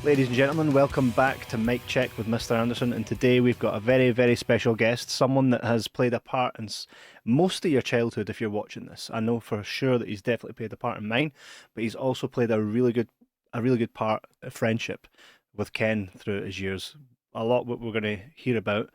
Ladies and gentlemen, welcome back to Mic Check with Mr. Anderson, and today we've got a very, very special guest, someone that has played a part in most of your childhood if you're watching this. I know for sure that he's definitely played a part in mine, but he's also played a really good part of friendship with Ken through his years. A lot what we're going to hear about,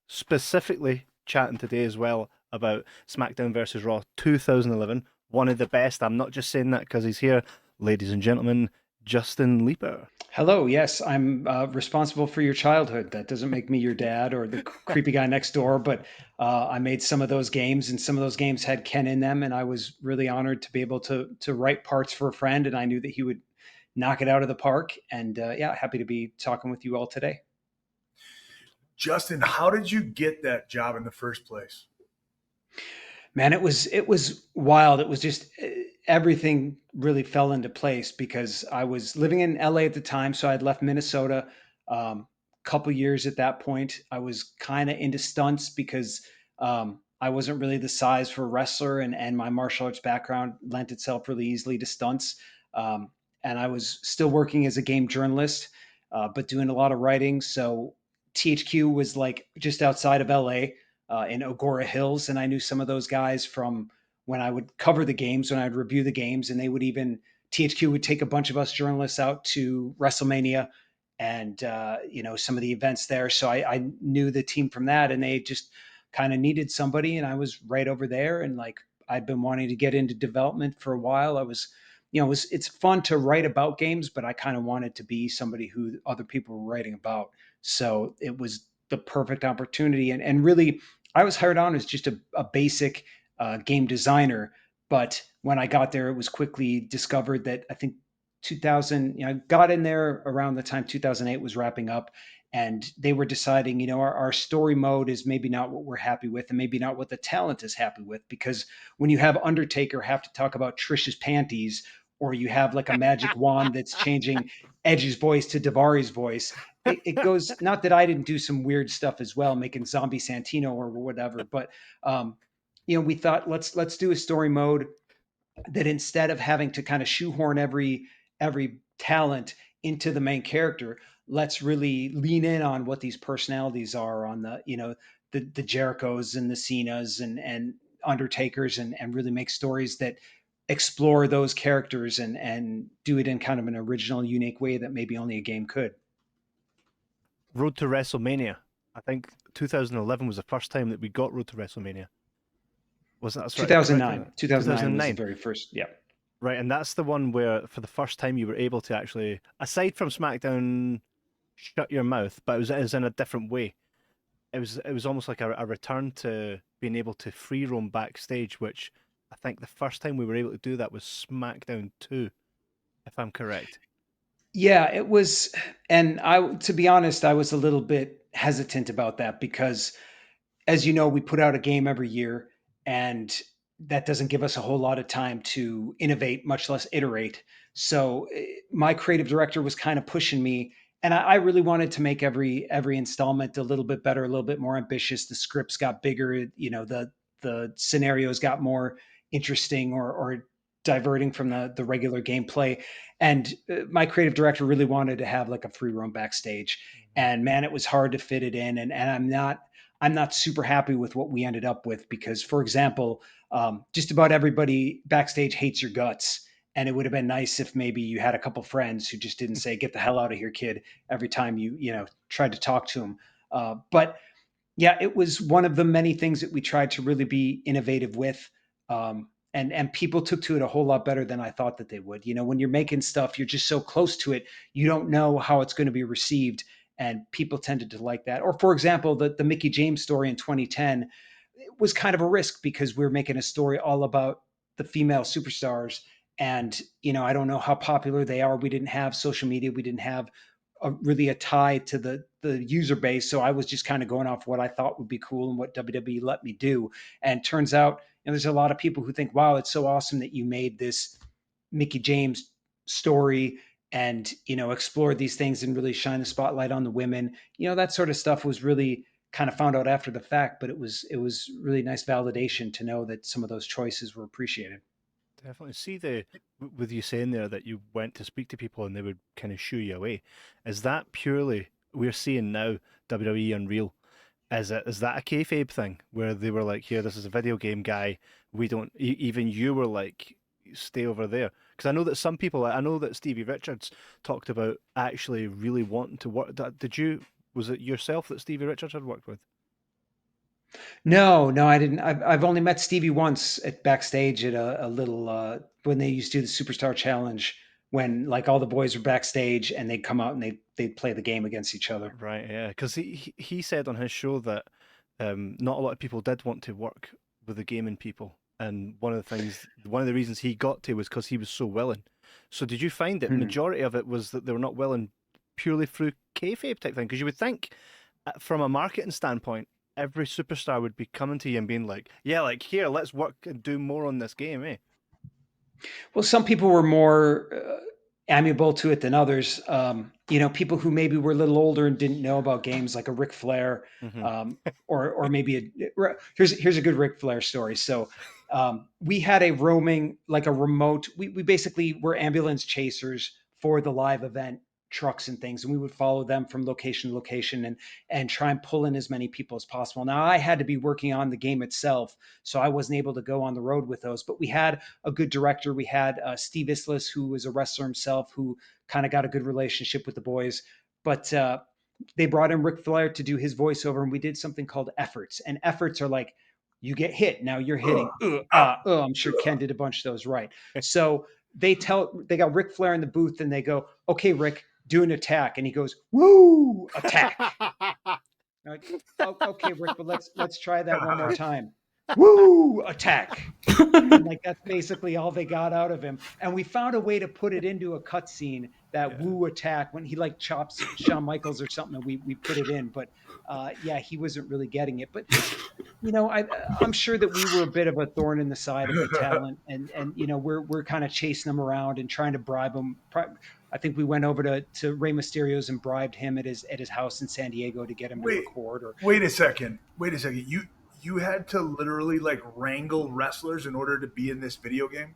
specifically chatting today as well about SmackDown versus Raw 2011, one of the best. I'm not just saying that because he's here. Ladies and gentlemen, Justin Leeper. Hello, yes, I'm responsible for your childhood. That doesn't make me your dad or the creepy guy next door, but I made some of those games, and some of those games had Ken in them, and I was really honored to be able to write parts for a friend, and I knew that he would knock it out of the park. And yeah, happy to be talking with you all today. Justin, how did you get that job in the first place? Man, it was wild. It was just everything really fell into place because I was living in LA at the time, so I'd left Minnesota. Couple years at that point, I was kind of into stunts because I wasn't really the size for a wrestler, and my martial arts background lent itself really easily to stunts. Um, and I was still working as a game journalist, but doing a lot of writing. So THQ was like just outside of LA in Agora Hills, and I knew some of those guys from when I would cover the games, when I'd review the games, and they would even THQ would take a bunch of us journalists out to WrestleMania and some of the events there. So I knew the team from that, and they just kind of needed somebody, and I was right over there, and like I'd been wanting to get into development for a while. I was it's fun to write about games, but I kind of wanted to be somebody who other people were writing about. So it was the perfect opportunity. And really, I was hired on as just a basic game designer. But when I got there, it was quickly discovered that I think 2000, I got in there around the time 2008 was wrapping up. And they were deciding, our story mode is maybe not what we're happy with, and maybe not what the talent is happy with. Because when you have Undertaker have to talk about Trish's panties, or you have like a magic wand that's changing Edge's voice to Davari's voice, it goes, not that I didn't do some weird stuff as well, making Zombie Santino or whatever, but um, we thought let's do a story mode that instead of having to kind of shoehorn every talent into the main character, let's really lean in on what these personalities are on the Jerichos and the Cenas and Undertakers, and really make stories that explore those characters and do it in kind of an original, unique way that maybe only a game could. Road to WrestleMania. I think 2011 was the first time that we got Road to WrestleMania. Was that right? Correct? 2009. 2009 was the 2009. very first. Yeah. Right, and that's the one where for the first time you were able to actually, aside from SmackDown, shut your mouth, but it was in a different way. It was almost like a return to being able to free roam backstage, which I think the first time we were able to do that was SmackDown 2, if I'm correct. Yeah, it was. And to be honest, I was a little bit hesitant about that because, as you know, we put out a game every year, and that doesn't give us a whole lot of time to innovate, much less iterate. So my creative director was kind of pushing me, and I really wanted to make every installment a little bit better, a little bit more ambitious. The scripts got bigger, the scenarios got more interesting or diverting from the regular gameplay. And my creative director really wanted to have like a free roam backstage. And man, it was hard to fit it in. And I'm not super happy with what we ended up with because, for example, just about everybody backstage hates your guts. And it would have been nice if maybe you had a couple friends who just didn't say "Get the hell out of here, kid" every time you tried to talk to them. But yeah, it was one of the many things that we tried to really be innovative with. And people took to it a whole lot better than I thought that they would. When you're making stuff, you're just so close to it, you don't know how it's going to be received, and people tended to like that. Or, for example, the Mickey James story in 2010, it was kind of a risk because we were making a story all about the female superstars, and I don't know how popular they are. We didn't have social media, we didn't have really a tie to the user base. So I was just kind of going off what I thought would be cool and what WWE let me do. And turns out, there's a lot of people who think, wow, it's so awesome that you made this Mickey James story and, explore these things and really shine the spotlight on the women. That sort of stuff was really kind of found out after the fact, but it was really nice validation to know that some of those choices were appreciated. Definitely. See with you saying there that you went to speak to people and they would kind of shoo you away. Is that purely we're seeing now WWE Unreal? Is that a kayfabe thing where they were like, here, this is a video game guy. We don't even you were like, stay over there. Because I know that some people, I know that Stevie Richards talked about actually really wanting to work. Did you? Was it yourself that Stevie Richards had worked with? No, no, I didn't. I've only met Stevie once at backstage at a little when they used to do the Superstar Challenge, when like all the boys were backstage and they'd come out and they'd play the game against each other. Right, yeah, because he said on his show that not a lot of people did want to work with the gaming people, and one of the reasons he got to was because he was so willing. So did you find that Hmm. majority of it was that they were not willing purely through kayfabe type thing? Because you would think, from a marketing standpoint, every superstar would be coming to you and being like, "Yeah, like here, let's work and do more on this game, eh?" Well, some people were more amiable to it than others. People who maybe were a little older and didn't know about games, like a Ric Flair, Hmm. um, or maybe here's a good Ric Flair story. So we had a roaming, like a remote. We basically were ambulance chasers for the live event trucks and things, and we would follow them from location to location and try and pull in as many people as possible. Now I had to be working on the game itself, so I wasn't able to go on the road with those, but we had a good director. We had Steve Islis, who was a wrestler himself, who kind of got a good relationship with the boys. But they brought in Ric Flair to do his voiceover, and we did something called efforts. And efforts are like, you get hit, now you're hitting. I'm sure Ken did a bunch of those right. So they got Ric Flair in the booth, and they go, "Okay, Rick, do an attack," and he goes, "Woo, attack." Like, "Oh, okay, Rick, but let's try that one more time. Woo, attack." And like that's basically all they got out of him. And we found a way to put it into a cutscene, that Yeah. woo attack, when he like chops Shawn Michaels or something, and we put it in. But yeah, he wasn't really getting it. But I'm sure that we were a bit of a thorn in the side of the talent, and we're kind of chasing them around and trying to bribe them. I think we went over to Rey Mysterio's and bribed him at his house in San Diego to get him to Wait, record. Or wait a second. Wait a second. You had to literally like wrangle wrestlers in order to be in this video game?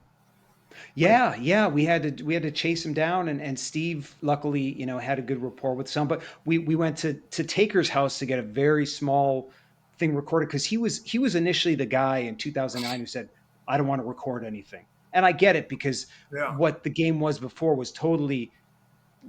Like, Yeah, yeah, we had to chase him down, and Steve luckily, had a good rapport with some, but we went to Taker's house to get a very small thing recorded, because he was initially the guy in 2009 who said, "I don't want to record anything." And I get it, because yeah. what the game was before was totally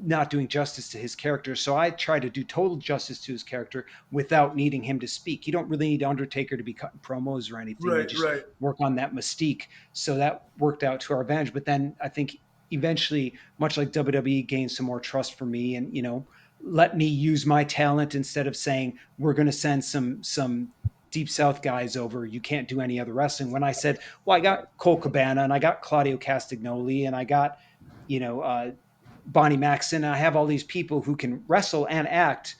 not doing justice to his character. So I try to do total justice to his character without needing him to speak. You don't really need Undertaker to be cutting promos or anything. You Right, just right. work on that mystique. So that worked out to our advantage. But then I think eventually, much like WWE, gained some more trust for me, and let me use my talent instead of saying, we're going to send some deep south guys over, you can't do any other wrestling. When I said, well, I got Cole Cabana and I got Claudio Castagnoli and I got you know Bonnie Maxon, I have all these people who can wrestle and act,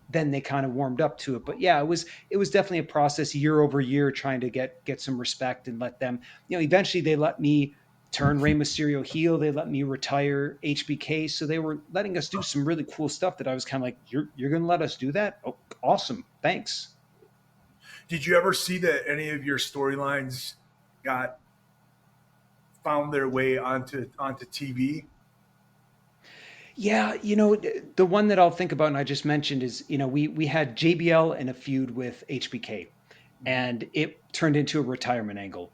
then they kind of warmed up to it. But yeah, it was definitely a process, year over year, trying to get some respect and let them, eventually they let me turn Rey Mysterio heel. They let me retire HBK. So they were letting us do some really cool stuff that I was kind of like, you're going to let us do that? Oh, awesome. Thanks. Did you ever see that any of your storylines got found their way onto TV? Yeah, the one that I'll think about and I just mentioned is, we had JBL in a feud with HBK, Mhm. and it turned into a retirement angle.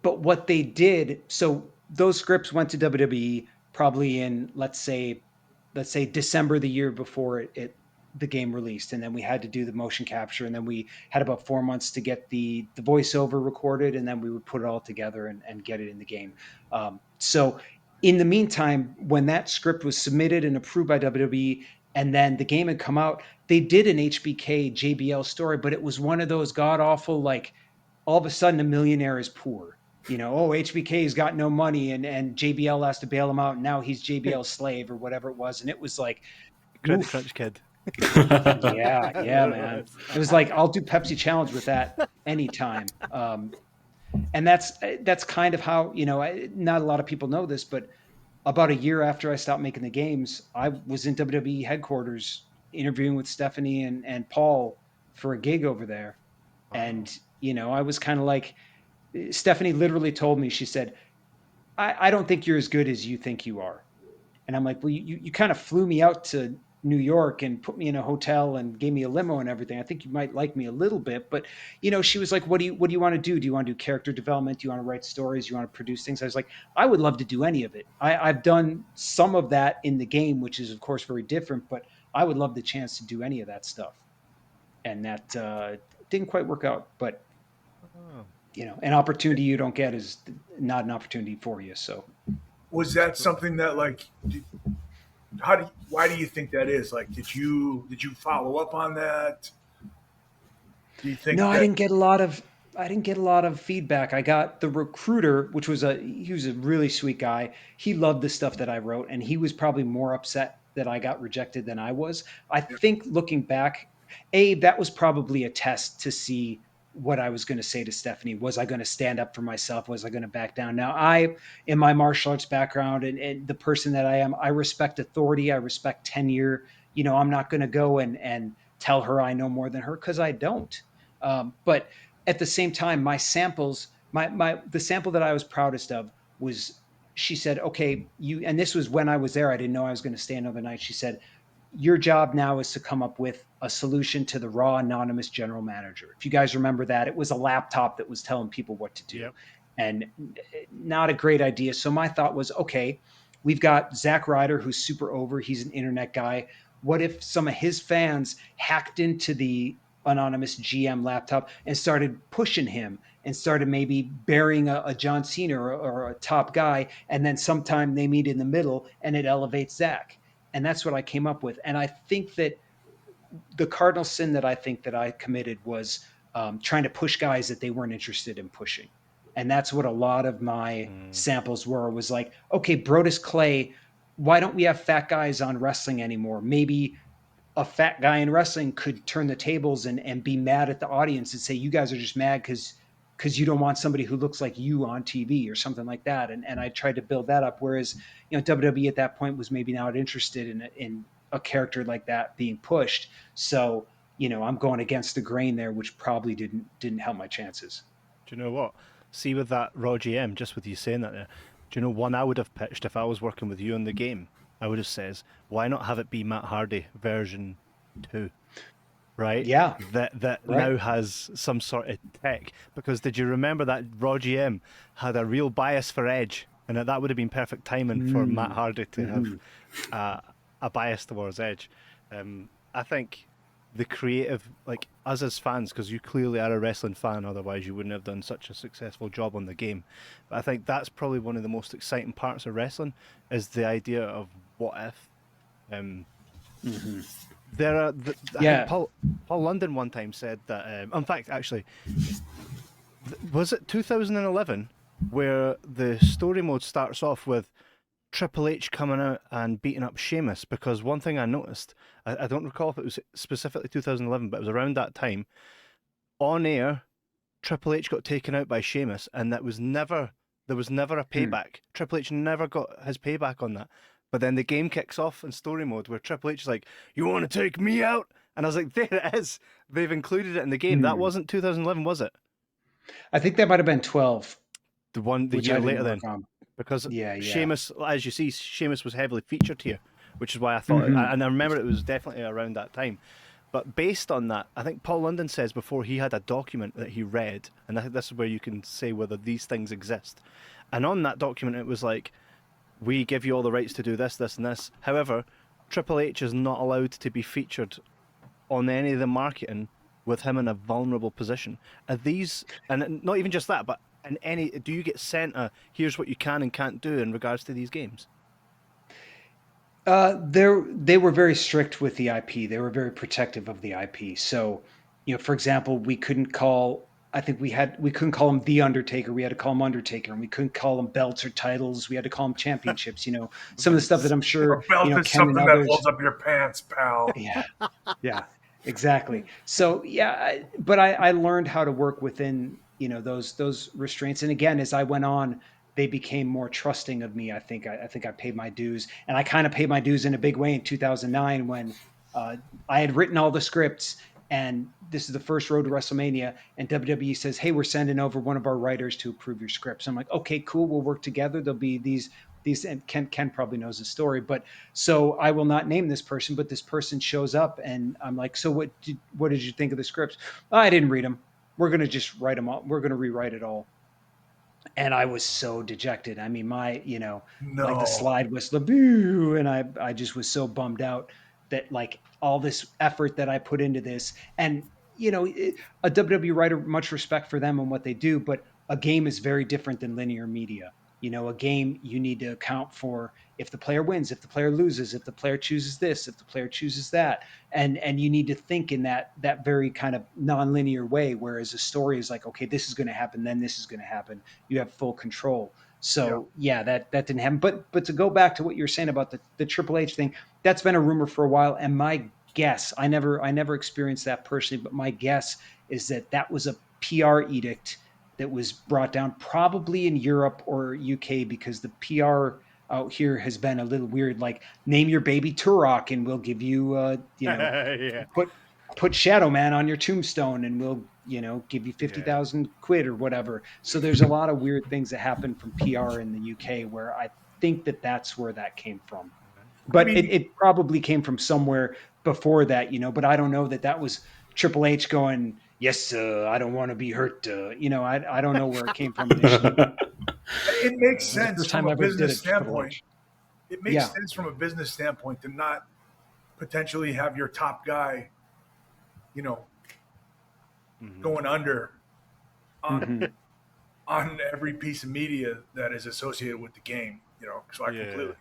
But what they did, so those scripts went to WWE probably in, let's say December the year before the game released, and then we had to do the motion capture, and then we had about 4 months to get the voiceover recorded, and then we would put it all together and get it in the game. So in the meantime, when that script was submitted and approved by WWE, and then the game had come out, they did an HBK JBL story, but it was one of those god awful, like, all of a sudden a millionaire is poor. Oh, HBK's got no money, and JBL has to bail him out, and now he's JBL's slave or whatever it was. And it was like, Credit oof. Crunch Kid. Yeah, yeah, There it man. was. It was like, I'll do Pepsi Challenge with that anytime. And that's kind of how, not a lot of people know this, but about a year after I stopped making the games, I was in WWE headquarters interviewing with Stephanie and Paul for a gig over there. Wow. And, I was kind of like, Stephanie literally told me, she said, I don't think you're as good as you think you are. And I'm like, well, you kind of flew me out to New York and put me in a hotel and gave me a limo and everything. I think you might like me a little bit, but she was like, what do you want to do? Do you want to do character development? Do you want to write stories? Do you want to produce things? I was like, I would love to do any of it. I've done some of that in the game, which is of course very different, but I would love the chance to do any of that stuff. And that didn't quite work out, but Oh, an opportunity you don't get is not an opportunity for you. So Was that something that like? Why do you think that is? Like, did you follow up on that? Do you no, think that? I didn't get a lot of feedback. I got the recruiter, which was he was a really sweet guy. He loved the stuff that I wrote, and he was probably more upset that I got rejected than I was. I think looking back, that was probably a test to see what I was going to say to Stephanie. Was I going to stand up for myself? Was I going to back down? Now, in my martial arts background and the person that I am, I respect authority. I respect tenure. I'm not going to go and tell her I know more than her because I don't. But at the same time, my samples, the sample that I was proudest of was she said, okay, and this was when I was there. I didn't know I was going to stay another night. She said, your job now is to come up with a solution to the Raw anonymous general manager. If you guys remember that, it was a laptop that was telling people what to do. yep. And not a great idea. So my thought was, okay, we've got Zack Ryder, who's super over. He's an internet guy. What if some of his fans hacked into the anonymous GM laptop and started pushing him and started maybe burying a John Cena or a top guy, and then sometime they meet in the middle and it elevates Zack. And that's what I came up with. And I think that the cardinal sin that I think that I committed was trying to push guys that they weren't interested in pushing. And that's what a lot of my samples was like, okay, Brodus Clay, why don't we have fat guys on wrestling anymore? Maybe a fat guy in wrestling could turn the tables and be mad at the audience and say, you guys are just mad because you don't want somebody who looks like you on TV or something like that. And I tried to build that up. Whereas, WWE at that point was maybe not interested in a character like that being pushed. So, I'm going against the grain there, which probably didn't help my chances. Do you know what? See, with that Raw GM, just with you saying that there, do you know one I would have pitched if I was working with you in the game? I would have says, why not have it be Matt Hardy version 2? Right? Yeah. That Right. now has some sort of tech. Because did you remember that Raw GM had a real bias for Edge? And that would have been perfect timing for Matt Hardy to have a bias towards Edge. I think the creative, like us as fans, because you clearly are a wrestling fan, otherwise you wouldn't have done such a successful job on the game. But I think that's probably one of the most exciting parts of wrestling is the idea of what if. There are, I think Yeah. Paul London one time said that. In fact, actually, was it 2011 where the story mode starts off with Triple H coming out and beating up Sheamus? Because one thing I noticed, I don't recall if it was specifically 2011, but it was around that time. On air, Triple H got taken out by Sheamus, and there was never a payback. Triple H never got his payback on that. But then the game kicks off in story mode where Triple H is like, "You want to take me out?" And I was like, "There it is. They've included it in the game." That wasn't 2011, was it? I think that might have been 12, The which year I didn't later work then, on. because Yeah. Sheamus, as you see, Sheamus was heavily featured here, which is why I thought, Mhm. and I remember it was definitely around that time. But based on that, I think Paul London says before he had a document that he read, and I think this is where you can say whether these things exist. And on that document, it was like, we give you all the rights to do this, this, and this. However, Triple H is not allowed to be featured on any of the marketing with him in a vulnerable position. Are these, and not even just that, but in any, do you get sent a here's what you can and can't do in regards to these games? They were very strict with the IP. They were very protective of the IP. So, for example, we couldn't call. I think we couldn't call him the Undertaker. We had to call him Undertaker, and we couldn't call him belts or titles. We had to call him championships. Some of the stuff that I'm A sure belt is Ken and something that others. holds up your pants, pal. Yeah, yeah, exactly. So yeah, but I learned how to work within those restraints. And again, as I went on, they became more trusting of me. I think I paid my dues, and I kind of paid my dues in a big way in 2009 when I had written all the scripts. and this is the first road to WrestleMania, and WWE says, hey, we're sending over one of our writers to approve your scripts. I'm like, okay, cool, we'll work together. There'll be these, and Ken probably knows the story, but so I will not name this person, but this person shows up, and I'm like, so what did you think of the scripts? Oh, I didn't read them. We're going to just write them all. We're going to rewrite it all. And I was so dejected. I mean, my, like the No. slide was the boo, and I just was so bummed out that like all this effort that I put into this, and a WWE writer, much respect for them and what they do, but a game is very different than linear media. A game, you need to account for if the player wins, if the player loses, if the player chooses this, if the player chooses that, and you need to think in that very kind of non-linear way. Whereas a story is like, okay, this is going to happen, then this is going to happen. You have full control. So yeah, that didn't happen. But to go back to what you were saying about the Triple H thing, that's been a rumor for a while. And my guess, I never experienced that personally, but my guess is that was a PR edict that was brought down probably in Europe or UK, because the PR out here has been a little weird. Like, name your baby Turok and we'll give you, Yeah. put Shadow Man on your tombstone and we'll, give you 50,000 quid or whatever. So there's a lot of weird things that happen from PR in the UK, where I think that's where that came from. But I mean, it probably came from somewhere before that, but I don't know that was Triple H going, yes, I don't want to be hurt. I don't know where it came from initially. it makes It was the sense first from time a I ever did business it, Triple standpoint. H. It makes sense from a business standpoint to not potentially have your top guy, going under on on every piece of media that is associated with the game. So I completely,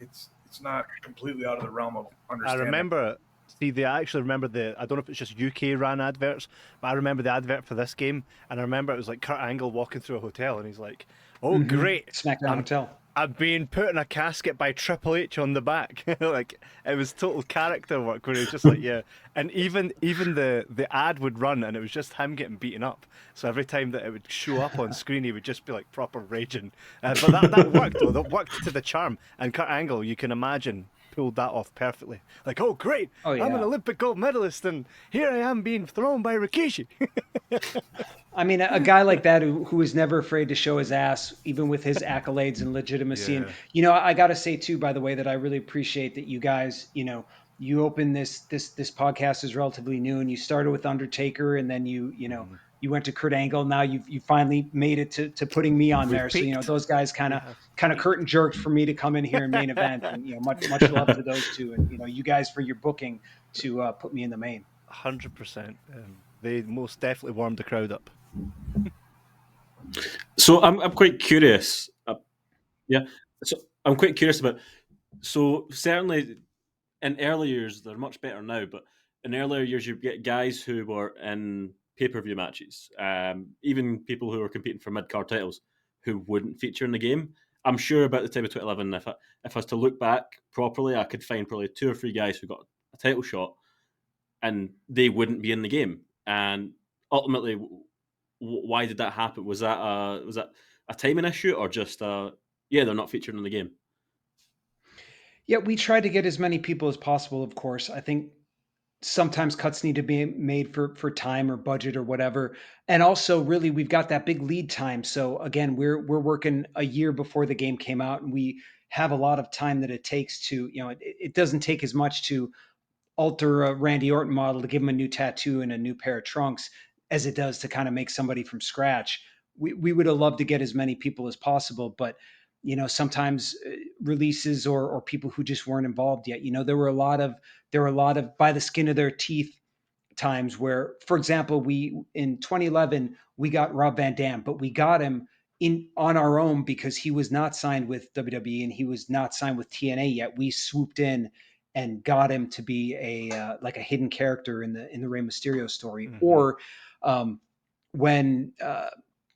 it's not completely out of the realm of I understanding. remember. See, they actually remember I don't know if it's just UK ran adverts, but I remember the advert for this game, and I remember it was like Kurt Angle walking through a hotel, and he's like, "Oh, great, SmackDown Hotel. I'm being put in a casket by Triple H on the back." Like, it was total character work, where he was just like, yeah. And even the ad would run, and it was just him getting beaten up. So every time that it would show up on screen, he would just be like proper raging. But that worked though. That worked to the charm. And Kurt Angle, you can imagine, pulled that off perfectly. Like, oh great, Oh, yeah. I'm an Olympic gold medalist, and here I am being thrown by Rikishi. I mean, a guy like that who is never afraid to show his ass, even with his accolades and legitimacy. Yeah. And I got to say too, by the way, that I really appreciate that you guys, you opened this podcast is relatively new, and you started with Undertaker, and then you went to Kurt Angle. Now you finally made it to putting me on We've there. So peaked. those guys kind of curtain jerked for me to come in here and main event, and much love to those two, and you guys for your booking to put me in the main. 100%. They most definitely warmed the crowd up. So I'm quite curious. So I'm quite curious about. So certainly, in earlier years, they're much better now. But in earlier years, you get guys who were in pay-per-view matches, even people who were competing for mid-card titles, who wouldn't feature in the game. I'm sure about the time of 2011, if I was to look back properly, I could find probably 2 or 3 guys who got a title shot, and they wouldn't be in the game. And ultimately, why did that happen? Was that a timing issue, or just they're not featured in the game? Yeah, we tried to get as many people as possible, of course. I think sometimes cuts need to be made for time or budget or whatever. And also, really, we've got that big lead time. So again, we're working a year before the game came out, and we have a lot of time that it takes to, it doesn't take as much to alter a Randy Orton model to give him a new tattoo and a new pair of trunks as it does to kind of make somebody from scratch. We would have loved to get as many people as possible, but sometimes releases or people who just weren't involved yet. There were a lot of by the skin of their teeth times where, for example, we in 2011 we got Rob Van Dam, but we got him on our own because he was not signed with WWE and he was not signed with TNA yet. We swooped in and got him to be a like a hidden character in the Rey Mysterio story. Or when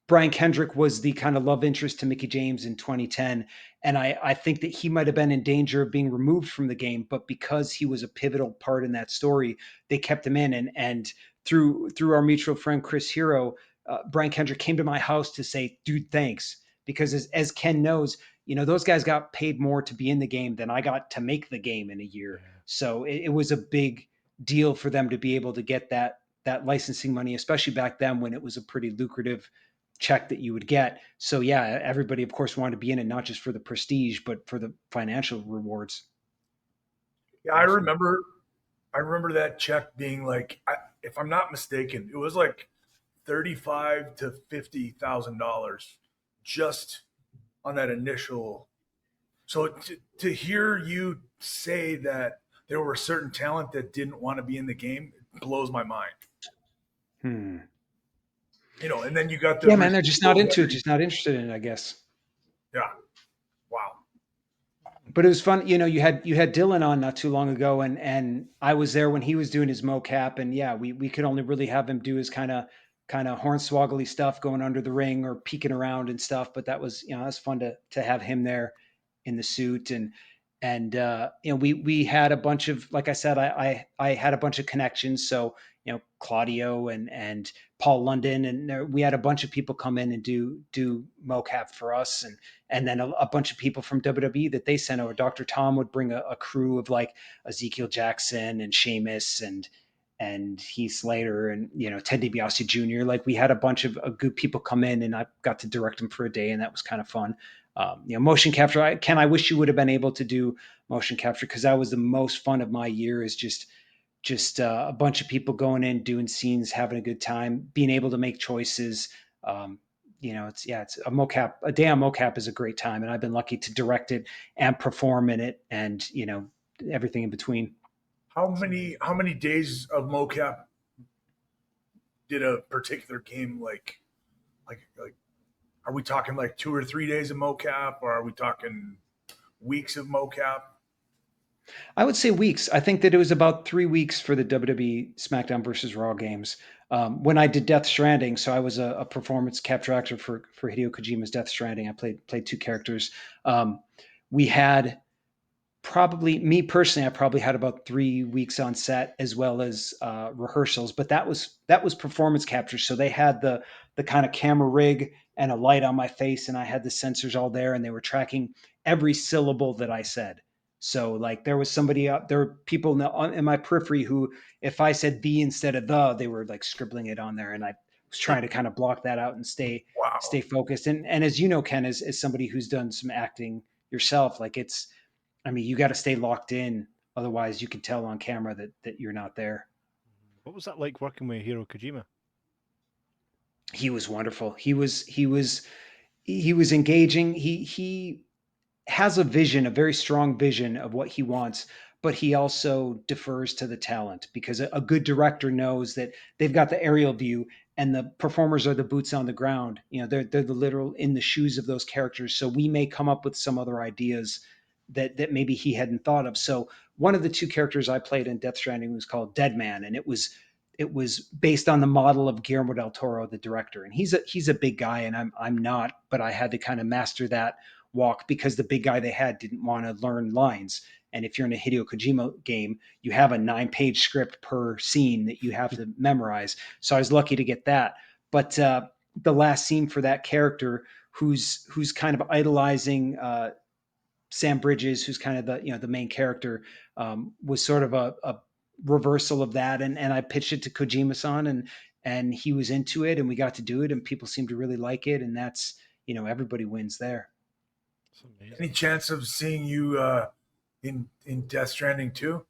Brian Kendrick was the kind of love interest to Mickey James in 2010. And I think that he might have been in danger of being removed from the game, but because he was a pivotal part in that story, they kept him in. And through our mutual friend, Chris Hero, Brian Kendrick came to my house to say, dude, thanks. Because as Ken knows, those guys got paid more to be in the game than I got to make the game in a year. So it was a big, deal for them to be able to get that licensing money, especially back then when it was a pretty lucrative check that you would get. So yeah, everybody of course wanted to be in it, not just for the prestige, but for the financial rewards. Yeah, I remember that check being like, if I'm not mistaken, it was like $35,000 to $50,000 just on that initial. So to hear you say that there were certain talent that didn't want to be in the game blows my mind. And then you got the man, they're just not into it, just not interested in it, I guess. Yeah. Wow. But it was fun. You had Dylan on not too long ago, and I was there when he was doing his mocap, and yeah, we could only really have him do his kind of hornswoggly stuff, going under the ring or peeking around and stuff. But that was that was fun to have him there in the suit, and we had a bunch of, like I said, I had a bunch of connections, so Claudio and Paul London, and we had a bunch of people come in and do mocap for us, and then a bunch of people from WWE that they sent over. Dr. Tom would bring a crew of like Ezekiel Jackson and Sheamus and Heath Slater and Ted DiBiase Jr. Like we had a bunch of good people come in, and I got to direct them for a day, and that was kind of fun. Motion capture. I wish you would have been able to do motion capture, because that was the most fun of my year. Is just a bunch of people going in, doing scenes, having a good time, being able to make choices. It's a mocap. A day on mocap is a great time, and I've been lucky to direct it and perform in it, and everything in between. How many days of mocap did a particular game like? Are we talking like 2 or 3 days of mocap, or are we talking weeks of mocap? I would say weeks. I think that it was about 3 weeks for the WWE SmackDown versus Raw games. When I did Death Stranding, so I was a performance capture actor for Hideo Kojima's Death Stranding. I played two characters. We had probably, me personally, I probably had about 3 weeks on set, as well as rehearsals. But that was performance capture. So they had the kind of camera rig and a light on my face, and I had the sensors all there, and they were tracking every syllable that I said. So like there was somebody up there, were people in my periphery who, if I said the instead of they were like scribbling it on there, and I was trying to kind of block that out and stay focused. And as you know, Ken, as somebody who's done some acting yourself, like you got to stay locked in. Otherwise you can tell on camera that you're not there. What was that like working with Hideo Kojima? He was wonderful. He was engaging. He has a vision, a very strong vision of what he wants, but he also defers to the talent, because a good director knows that they've got the aerial view and the performers are the boots on the ground. They're the literal in the shoes of those characters. So we may come up with some other ideas that maybe he hadn't thought of. So one of the two characters I played in Death Stranding was called Dead Man, and it was based on the model of Guillermo del Toro, the director. And he's a big guy, and I'm not, but I had to kind of master that walk, because the big guy they had didn't want to learn lines. And if you're in a Hideo Kojima game, you have a 9-page script per scene that you have to memorize. So I was lucky to get that. But the last scene for that character, who's kind of idolizing Sam Bridges, who's kind of the main character, was sort of a reversal of that. And I pitched it to Kojima-san, and he was into it, and we got to do it, and people seem to really like it. And that's, everybody wins there. Any chance of seeing you in Death Stranding 2?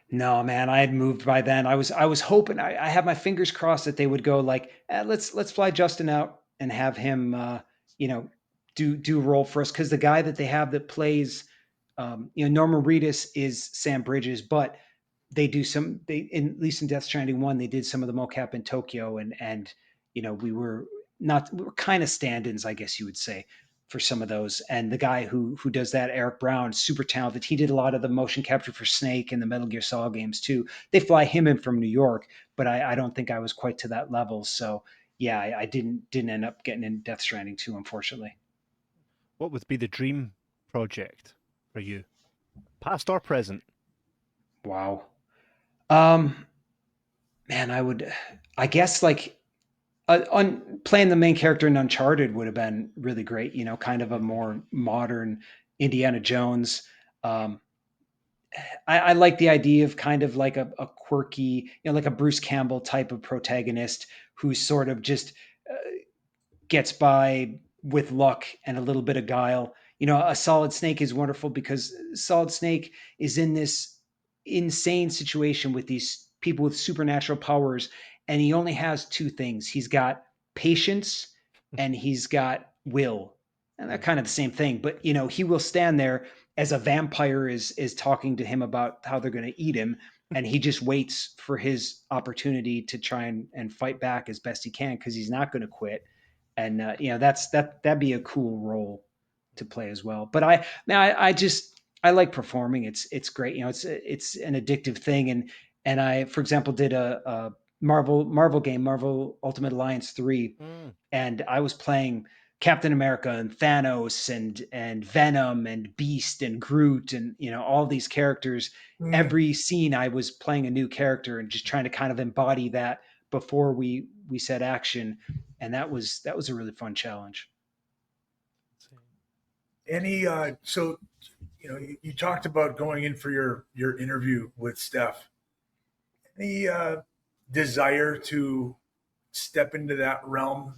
No, man, I had moved by then. I was hoping, I had my fingers crossed that they would go like, let's fly Justin out and have him, do a role for us. Cause the guy that they have that plays, Norman Reedus is Sam Bridges, but they do at least in Death Stranding 1, they did some of the mocap in Tokyo, and we were kind of stand-ins, I guess you would say, for some of those. And the guy who does that, Eric Brown, super talented. He did a lot of the motion capture for Snake and the Metal Gear Solid games too. They fly him in from New York, but I don't think I was quite to that level. So yeah, I didn't end up getting in Death Stranding 2, unfortunately. What would be the dream project for you, past or present? Wow. Man, I guess like on playing the main character in Uncharted would have been really great. Kind of a more modern Indiana Jones. I like the idea of kind of like a quirky, like a Bruce Campbell type of protagonist who sort of just uh, gets by with luck and a little bit of guile. A Solid Snake is wonderful because Solid Snake is in this insane situation with these people with supernatural powers, and he only has two things. He's got patience and he's got will. And they're kind of the same thing, but he will stand there as a vampire is talking to him about how they're going to eat him, and he just waits for his opportunity to try and fight back as best he can because he's not going to quit. And that'd be a cool role to play as well. But I just I like performing. It's great. It's an addictive thing. And I, for example, did a Marvel game, Marvel Ultimate Alliance 3, and I was playing Captain America and Thanos and Venom and Beast and Groot and all these characters. Every scene I was playing a new character and just trying to kind of embody that before we set action, and that was a really fun challenge. Any so you talked about going in for your interview with Steph. Any desire to step into that realm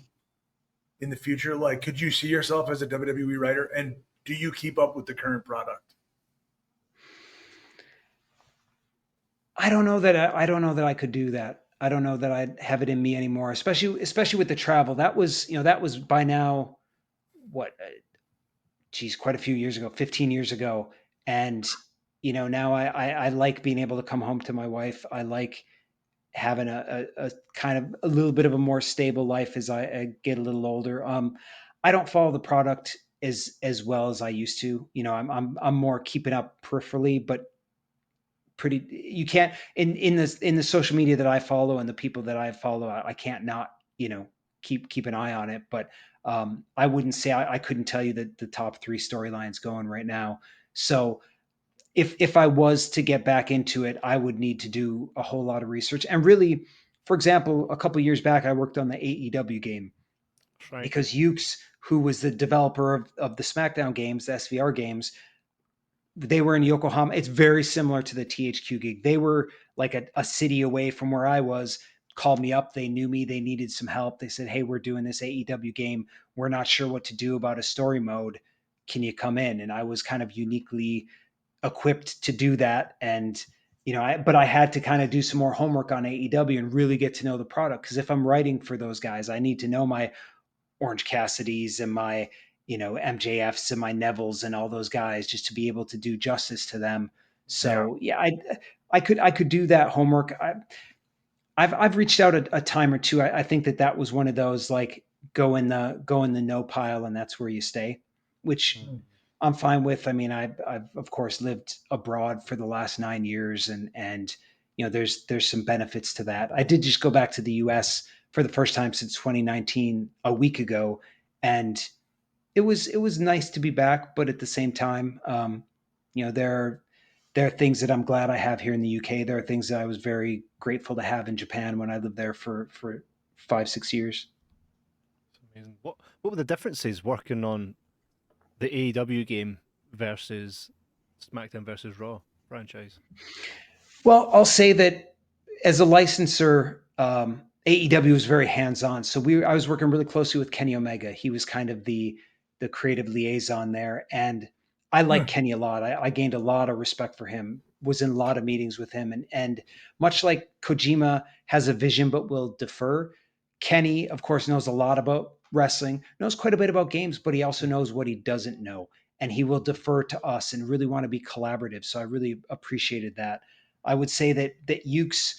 in the future? Like, could you see yourself as a WWE writer? And do you keep up with the current product? I don't know that I could do that. I don't know that I'd have it in me anymore, especially with the travel. That was by now what geez, quite a few years ago, 15 years ago. And now I like being able to come home to my wife. I like having a kind of a little bit of a more stable life as I get a little older. I don't follow the product as well as I used to. I'm more keeping up peripherally, but pretty you can't in the social media that I follow and the people that I follow, I can't not keep an eye on it. But I wouldn't say I couldn't tell you the top three storylines going right now. So if I was to get back into it, I would need to do a whole lot of research. And really, for example, a couple of years back, I worked on the AEW game Right. because Ukes, who was the developer of the SmackDown games, the SVR games, they were in Yokohama. It's very similar to the THQ gig. They were like a city away from where I was, called me up. They knew me. They needed some help. They said, "Hey, we're doing this AEW game. We're not sure what to do about a story mode. Can you come in?" And I was kind of uniquely equipped to do that. And but I had to kind of do some more homework on AEW and really get to know the product, because if I'm writing for those guys, I need to know my Orange Cassidy's and my MJF's and my Neville's and all those guys, just to be able to do justice to them. So I could do that homework. I've reached out a time or two. I think that was one of those, like, go in the no pile, and that's where you stay, which I'm fine with. I mean, I've of course lived abroad for the last 9 years, and there's some benefits to that. I did just go back to the U.S. for the first time since 2019 a week ago, and it was nice to be back. But at the same time, there are things that I'm glad I have here in the UK. There are things that I was very grateful to have in Japan when I lived there for 5-6 years. Amazing. What were the differences working on the AEW game versus SmackDown versus Raw franchise? Well, I'll say that as a licensor, AEW was very hands-on. So I was working really closely with Kenny Omega. He was kind of the creative liaison there, and I like Kenny a lot. I gained a lot of respect for him. Was in a lot of meetings with him, and much like Kojima has a vision but will defer, Kenny, of course, knows a lot about wrestling, knows quite a bit about games, but he also knows what he doesn't know, and he will defer to us and really want to be collaborative. So I really appreciated that. I would say that Ukes,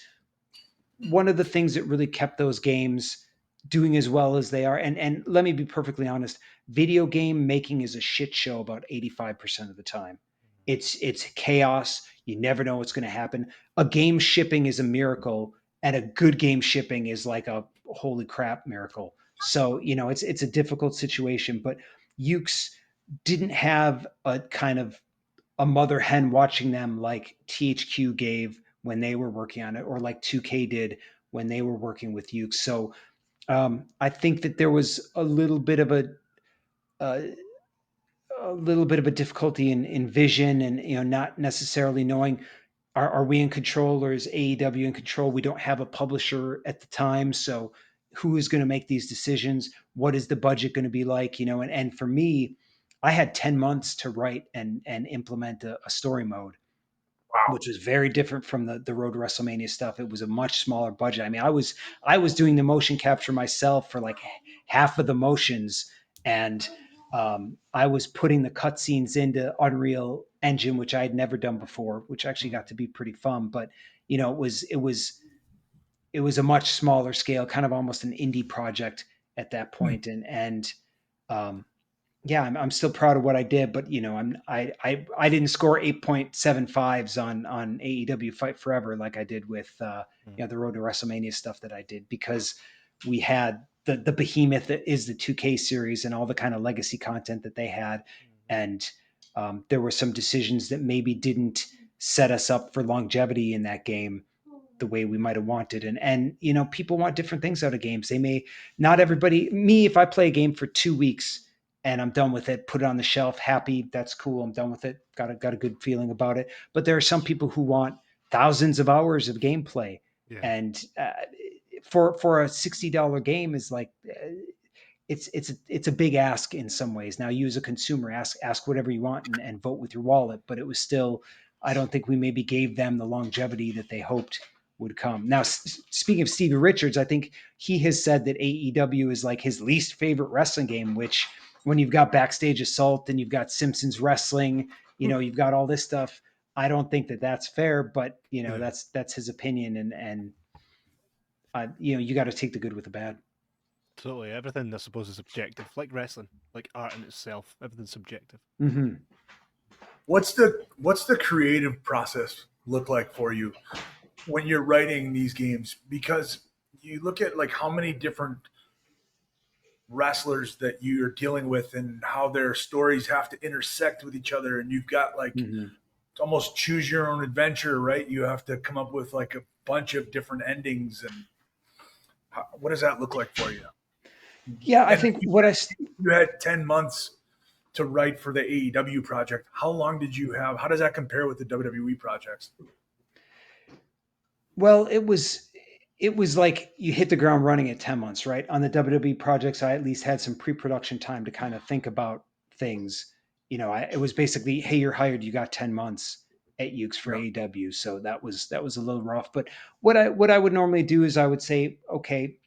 one of the things that really kept those games doing as well as they are, and let me be perfectly honest, video game making is a shit show about 85% of the time. It's chaos. You never know what's going to happen. A game shipping is a miracle, and a good game shipping is like a holy crap miracle. So it's a difficult situation, but Ukes didn't have a kind of a mother hen watching them like THQ gave when they were working on it, or like 2K did when they were working with Ukes. So I think that there was a little bit of a a little bit of a difficulty in vision, and not necessarily knowing, are we in control or is AEW in control? We don't have a publisher at the time, so who is going to make these decisions? What is the budget going to be like? And for me, I had 10 months to write and implement a story mode, Wow. which was very different from the Road to WrestleMania stuff. It was a much smaller budget. I mean, I was doing the motion capture myself for like half of the motions, and I was putting the cutscenes into Unreal Engine, which I had never done before, which actually got to be pretty fun. But it was a much smaller scale, kind of almost an indie project at that point, and yeah, I'm still proud of what I did, but I didn't score 8.75s on AEW Fight Forever like I did with the Road to WrestleMania stuff that I did, because we had the behemoth that is the 2K series and all the kind of legacy content that they had, and there were some decisions that maybe didn't set us up for longevity in that game the way we might have wanted. And people want different things out of games. They may not everybody me, if I play a game for 2 weeks and I'm done with it, put it on the shelf, happy, that's cool, I'm done with it, got a good feeling about it. But there are some people who want thousands of hours of gameplay. Yeah. And for a $60 game is like it's a big ask in some ways. Now, you as a consumer, ask whatever you want and vote with your wallet, but it was still, I don't think we maybe gave them the longevity that they hoped would come. Now, speaking of Stevie Richards, I think he has said that AEW is like his least favorite wrestling game, which, when you've got Backstage Assault and you've got Simpsons Wrestling, you've got all this stuff, I don't think that that's fair, but that's his opinion, and you got to take the good with the bad. Totally. Everything, I suppose, is subjective. Like wrestling, like art in itself. Everything's subjective. Mm-hmm. What's the creative process look like for you when you're writing these games? Because you look at like how many different wrestlers that you're dealing with and how their stories have to intersect with each other, and you've got like almost choose your own adventure, right? You have to come up with like a bunch of different endings, and what does that look like for you? Yeah, I think you had 10 months to write for the AEW project. How long did you have? How does that compare with the WWE projects? Well, it was like you hit the ground running at 10 months, right? On the WWE projects, I at least had some pre-production time to kind of think about things. It was basically, hey, you're hired, you got 10 months at Ukes for AEW. So that was a little rough. But what I would normally do is I would say, okay,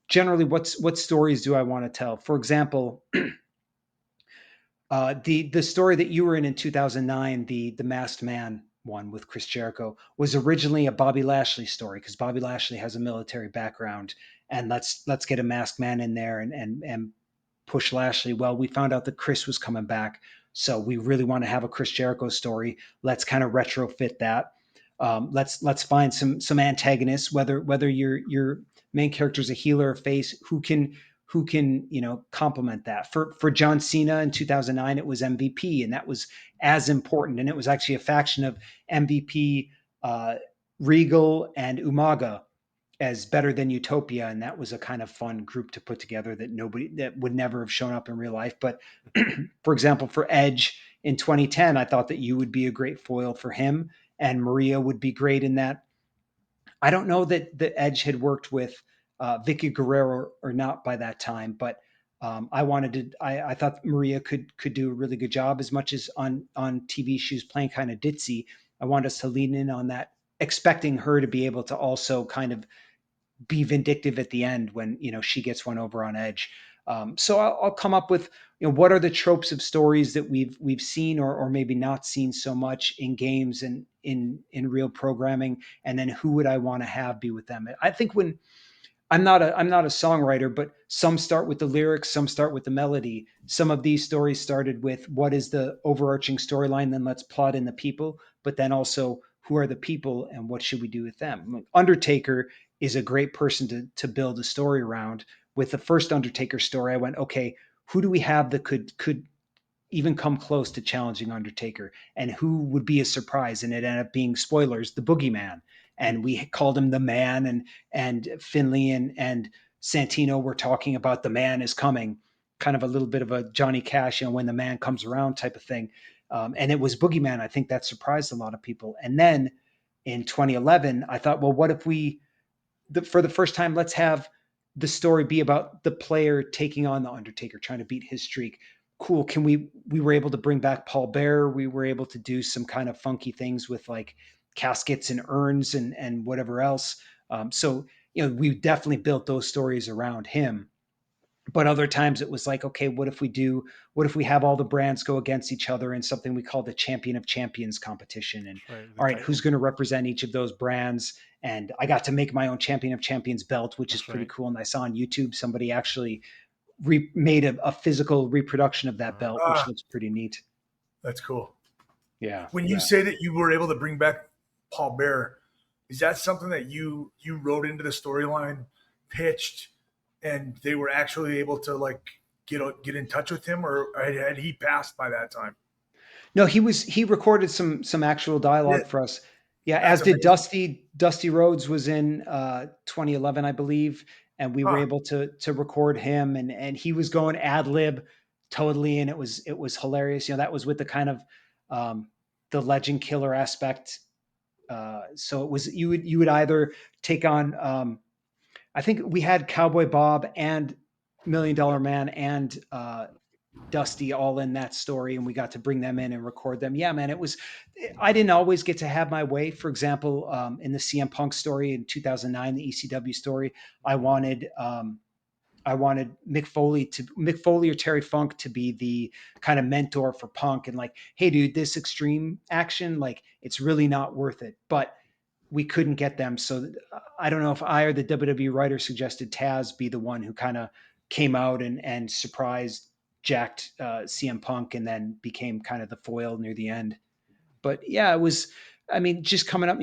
generally what stories do I want to tell? For example, the story that you were in 2009, the Masked Man one with Chris Jericho, was originally a Bobby Lashley story, because Bobby Lashley has a military background, and let's get a Masked Man in there and push Lashley. Well, we found out that Chris was coming back, so we really want to have a Chris Jericho story. Let's kind of retrofit that. Let's find some antagonists, whether your main character is a healer or face, who can complement that. For John Cena in 2009, it was MVP, and that was as important. And it was actually a faction of MVP, Regal, and Umaga as Better Than Utopia, and that was a kind of fun group to put together that would never have shown up in real life. But for example, for Edge in 2010, I thought that you would be a great foil for him, and Maria would be great in that. I don't know that the Edge had worked with Vicky Guerrero or not by that time, but I thought Maria could do a really good job. As much as on TV she was playing kind of ditzy, I wanted us to lean in on that, expecting her to be able to also kind of be vindictive at the end when she gets one over on Edge. So I'll come up with what are the tropes of stories that we've seen or maybe not seen so much in games and in real programming, and then who would I want to have be with them. I think when I'm not a songwriter, but some start with the lyrics, some start with the melody. Some of these stories started with what is the overarching storyline, then let's plot in the people, but then also who are the people and what should we do with them. Undertaker is a great person to build a story around. With the first Undertaker story, I went, okay, who do we have that could even come close to challenging Undertaker, and who would be a surprise? And it ended up being, spoilers, the Boogeyman. And we called him the Man, and Finley and Santino were talking about the Man is coming, kind of a little bit of a Johnny Cash, when the man comes around type of thing. And it was Boogeyman. I think that surprised a lot of people. And then in 2011, I thought, well, what if for the first time, let's have the story be about the player taking on the Undertaker, trying to beat his streak. Cool. We were able to bring back Paul Bearer. We were able to do some kind of funky things with like caskets and urns and whatever else. So, we definitely built those stories around him. But other times it was like, okay, what if we have all the brands go against each other in something we call the Champion of Champions competition? And all right, who's going to represent each of those brands? And I got to make my own Champion of Champions belt, which is pretty cool. And I saw on YouTube somebody actually made a physical reproduction of that belt, which looks pretty neat. That's cool. Yeah. When you say that you were able to bring back Paul Bearer, is that something that you wrote into the storyline, pitched, and they were actually able to like get in touch with him, or had he passed by that time? No, he recorded some actual dialogue for us. Yeah, as did Dusty Rhodes was in 2011, I believe, and we were able to record him, and he was going ad lib totally, and it was hilarious. That was with the kind of the legend killer aspect. So it was you would either take on I think we had Cowboy Bob and $1 Million Man and Dusty all in that story, and we got to bring them in and record them. Yeah, man, I didn't always get to have my way. For example, in the CM Punk story in 2009, the ECW story, I wanted Mick Foley or Terry Funk to be the kind of mentor for Punk and like, hey, dude, this extreme action, like, it's really not worth it. But we couldn't get them. So I don't know if I or the WWE writer suggested Taz be the one who kind of came out and surprised, jacked CM Punk, and then became kind of the foil near the end. But yeah, it was, just coming up,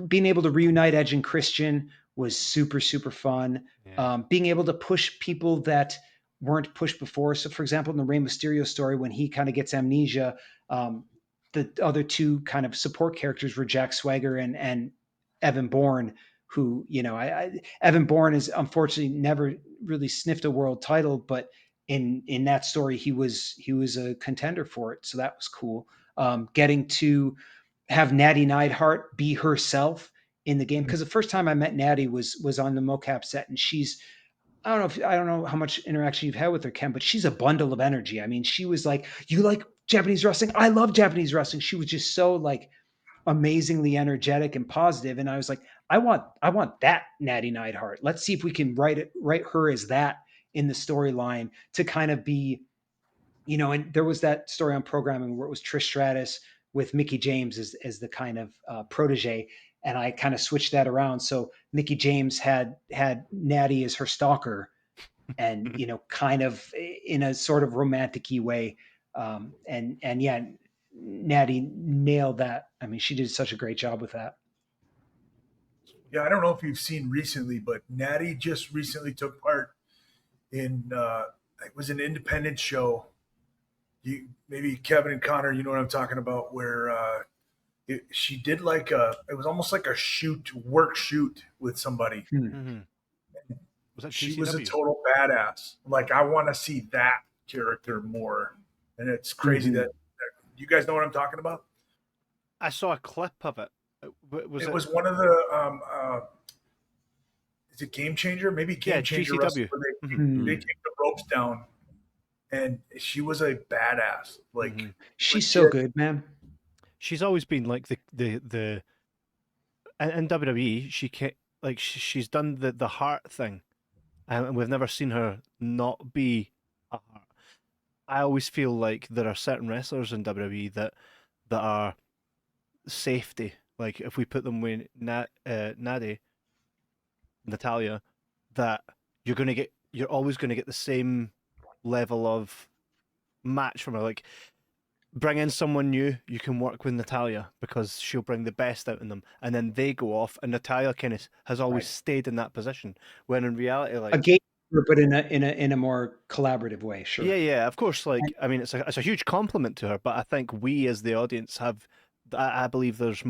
being able to reunite Edge and Christian was super, super fun. Yeah. Being able to push people that weren't pushed before. So for example, in the Rey Mysterio story, when he kind of gets amnesia, the other two kind of support characters were Jack Swagger and Evan Bourne, who, Evan Bourne is unfortunately never really sniffed a world title, but in that story, he was a contender for it. So that was cool. Getting to have Natty Neidhart be herself in the game. Because the first time I met Natty was on the mocap set, and she's, I don't know how much interaction you've had with her, Ken, but she's a bundle of energy. She was like, you like Japanese wrestling? I love Japanese wrestling. She was just so like amazingly energetic and positive. And I was like, I want that Natty Neidhart. Let's see if we can write her as that in the storyline to kind of be, and there was that story on programming where it was Trish Stratus with Mickey James as the kind of protege. And I kind of switched that around. So Mickey James had Natty as her stalker, and, kind of in a sort of romantic-y way. And yeah, Natty nailed that. She did such a great job with that. Yeah, I don't know if you've seen recently, but Natty just recently took part in it was an independent show. Maybe Kevin and Connor, you know what I'm talking about, where she did it was almost like a work shoot with somebody. Mm-hmm. She was a total badass. Like, I want to see that character more. And it's crazy that you guys know what I'm talking about? I saw a clip of it. It was one of the is it Game Changer? Maybe Game Changer. GCW. They take the ropes down, and she was a badass. Like, she's so good, man. She's always been like the in WWE. She's done the heart thing, and we've never seen her not be a heart. I always feel like there are certain wrestlers in WWE that are safety. Like, if we put them with Natalya, that you're always going to get the same level of match from her. Like, bring in someone new, you can work with Natalya because she'll bring the best out in them, and then they go off, and Natalya kind of has always stayed in that position. When in reality, like, a gatekeeper, but in a more collaborative way. Sure. Yeah, of course. Like, it's a huge compliment to her, but I think we as the audience have, I believe there's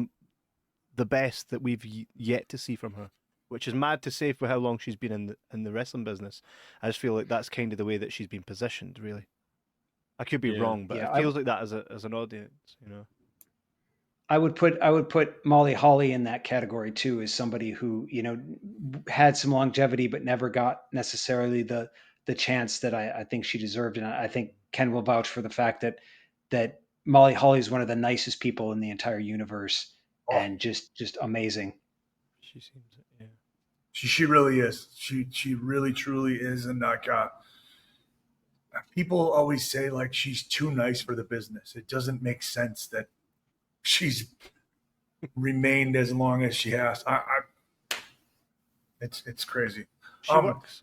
the best that we've yet to see from her which is mad to say for how long she's been in the wrestling business. I just feel like that's kind of the way that she's been positioned, really. I could be wrong, but it feels like that as an audience, you know. I would put Molly Holly in that category too, as somebody who, you know, had some longevity but never got necessarily the chance that I think she deserved. And I think Ken will vouch for the fact that Molly Holly is one of the nicest people in the entire universe, Oh, and just amazing. She seems it, yeah. she really is. She really truly is, and like people always say like she's too nice for the business. It doesn't make sense that she's remained as long as she has. It's crazy. She works.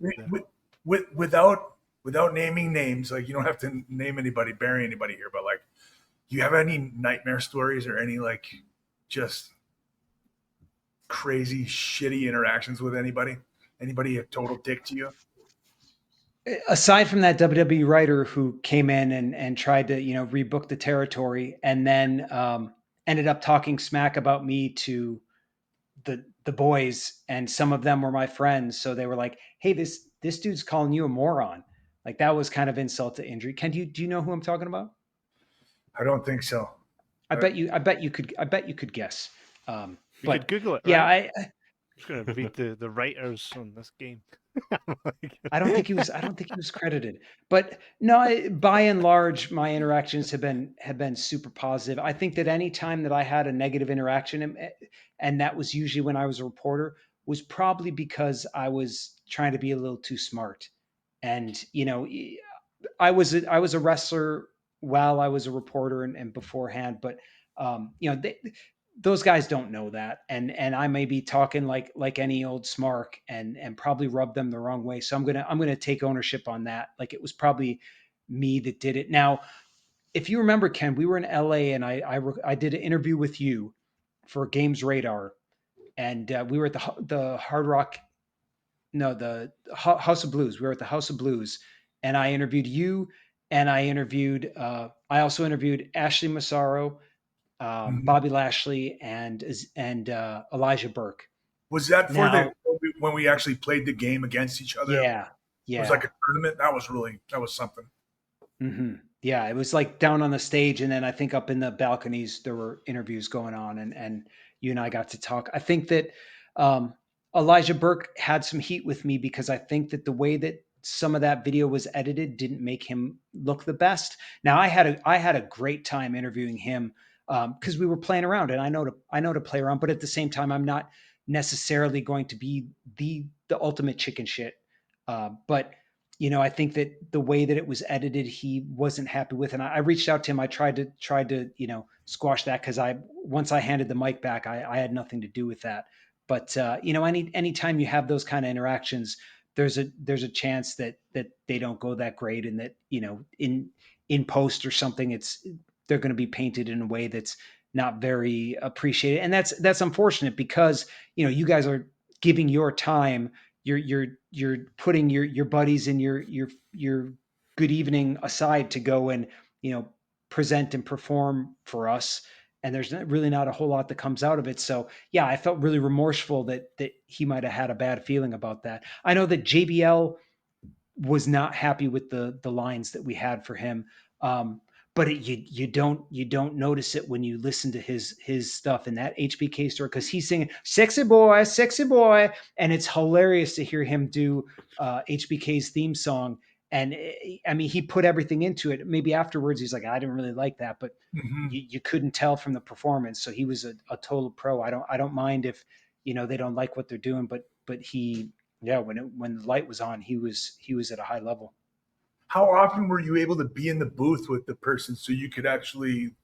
Without naming names, like you don't have to name anybody, bury anybody here, but like, do you have any nightmare stories or any like just crazy, shitty interactions with anybody? Anybody a total dick to you? Aside from that WWE writer who came in and tried to, you know, rebook the territory, and then ended up talking smack about me to the boys, and some of them were my friends, so they were like, "Hey, this dude's calling you a moron." Like, that was kind of insult to injury. Ken, do you know who I'm talking about? I don't think so. I bet you could guess. You could But Google it, yeah, right? I'm just going to read the writers on this game. I don't think he was credited. But no, by and large, my interactions have been super positive. I think that any time that I had a negative interaction, and that was usually when I was a reporter, was probably because I was trying to be a little too smart. And you know, I was a wrestler while I was a reporter, and beforehand, but you know, those guys don't know that, and I may be talking like any old smark, and probably rub them the wrong way. So I'm gonna take ownership on that. Like, it was probably me that did it. Now, if you remember, Ken, we were in LA, and I did an interview with you for Games Radar, and we were at the Hard Rock, no, the House of Blues. We were at the House of Blues, and I interviewed you, and I also interviewed Ashley Massaro, Mhm. Bobby Lashley, and Elijah Burke. Was that for Now, when we actually played the game against each other? yeah, It was yeah, like a tournament. That was something. yeah. It was like down on the stage, and then I think up in the balconies there were interviews going on, and you and I got to talk. I think that um, Elijah Burke had some heat with me because I think that the way that some of that video was edited didn't make him look the best. Now, I had a great time interviewing him, because we were playing around, and I know to play around, but at the same time, I'm not necessarily going to be the ultimate chicken shit. But you know, I think that the way that it was edited, he wasn't happy with, and I reached out to him. I tried to, you know, squash that, because once I handed the mic back, I had nothing to do with that. But you know, anytime you have those kind of interactions, there's a chance that they don't go that great, and that, you know, in post or something, they're going to be painted in a way that's not very appreciated, and that's unfortunate, because you know, you guys are giving your time, you're putting your buddies and your good evening aside to go and, you know, present and perform for us, and there's really not a whole lot that comes out of it. So yeah, I felt really remorseful that he might have had a bad feeling about that. I know that JBL was not happy with the lines that we had for him. But you don't notice it when you listen to his stuff in that HBK store, because he's singing sexy boy, and it's hilarious to hear him do HBK's theme song. And I mean, he put everything into it. Maybe afterwards he's like, I didn't really like that, but Mm-hmm. you couldn't tell from the performance. So he was a total pro. I don't mind if, you know, they don't like what they're doing, but he, yeah, when the light was on, he was at a high level. How often were you able to be in the booth with the person so you could actually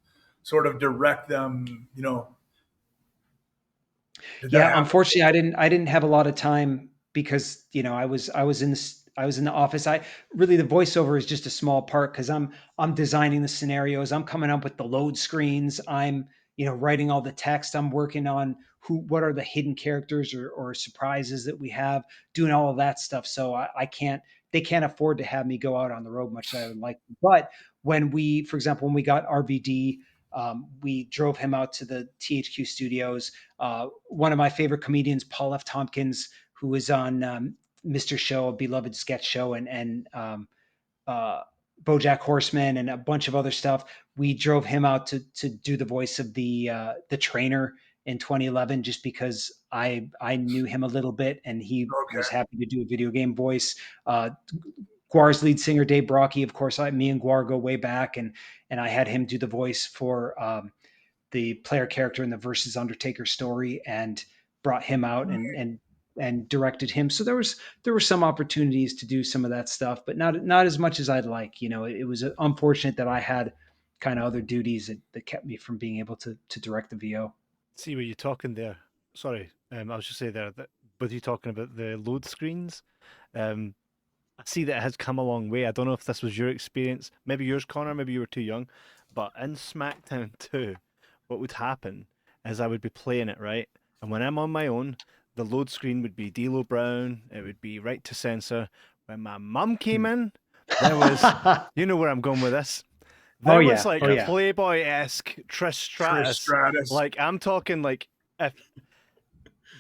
sort of direct them? You know, did that Yeah, happen? unfortunately, I didn't have a lot of time, because you know, I was in the office. I really, the voiceover is just a small part, because I'm designing the scenarios. I'm coming up with the load screens. I'm, you know, writing all the text. I'm working on what are the hidden characters or surprises that we have, doing all of that stuff. So I can't, they can't afford to have me go out on the road much that I would like. But when we, for example, when we got RVD, We drove him out to the THQ studios. One of my favorite comedians, Paul F. Tompkins, who was on Mr. Show, a beloved sketch show, and BoJack Horseman and a bunch of other stuff. We drove him out to do the voice of the trainer in 2011, just because I knew him a little bit, and he was happy to do a video game voice. Guar's lead singer Dave Brocky, of course, me and Guar go way back, and I had him do the voice for the player character in the Versus Undertaker story, and brought him out and directed him. So there were some opportunities to do some of that stuff, but not as much as I'd like. It was unfortunate that I had kind of other duties that kept me from being able to direct the VO. See, were you talking there? Sorry, I was just saying there that with you talking about the load screens, I see that it has come a long way. I don't know if this was your experience, maybe yours, Connor, maybe you were too young, but in SmackDown 2, what would happen is I would be playing it, right? And when I'm on my own, the load screen would be D'Lo Brown, it would be right to censor. When my mum came in, there was, you know where I'm going with this. There was like a Playboy-esque Trish Stratus. Like, I'm talking like, if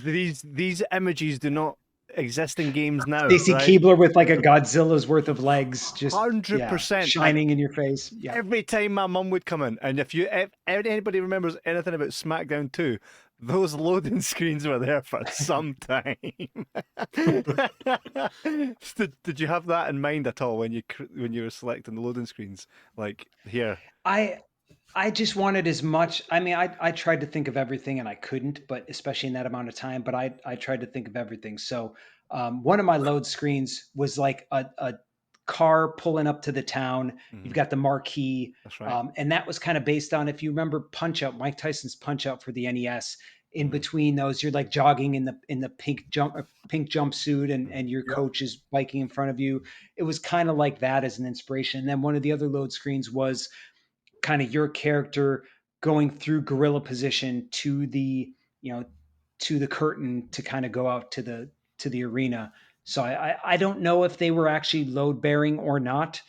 these images do not exist in games now. Stacey right? Keebler with like a Godzilla's worth of legs, just 100% shining in your face. Yeah. Every time my mum would come in, and if anybody remembers anything about SmackDown 2, those loading screens were there for some time. Did you have that in mind at all when you were selecting the loading screens? Like here, I just wanted as much. I mean, I tried to think of everything and I couldn't, but especially in that amount of time. But I tried to think of everything. So one of my load screens was like a car pulling up to the town. You've got the marquee. That's right. And that was kind of based on, if you remember Punch Out, Mike Tyson's Punch Out for the NES. In between those, you're like jogging in the pink jumpsuit, and your coach is biking in front of you. It was kind of like that as an inspiration. And then one of the other load screens was kind of your character going through gorilla position to the curtain to kind of go out to the arena. So I don't know if they were actually load bearing or not.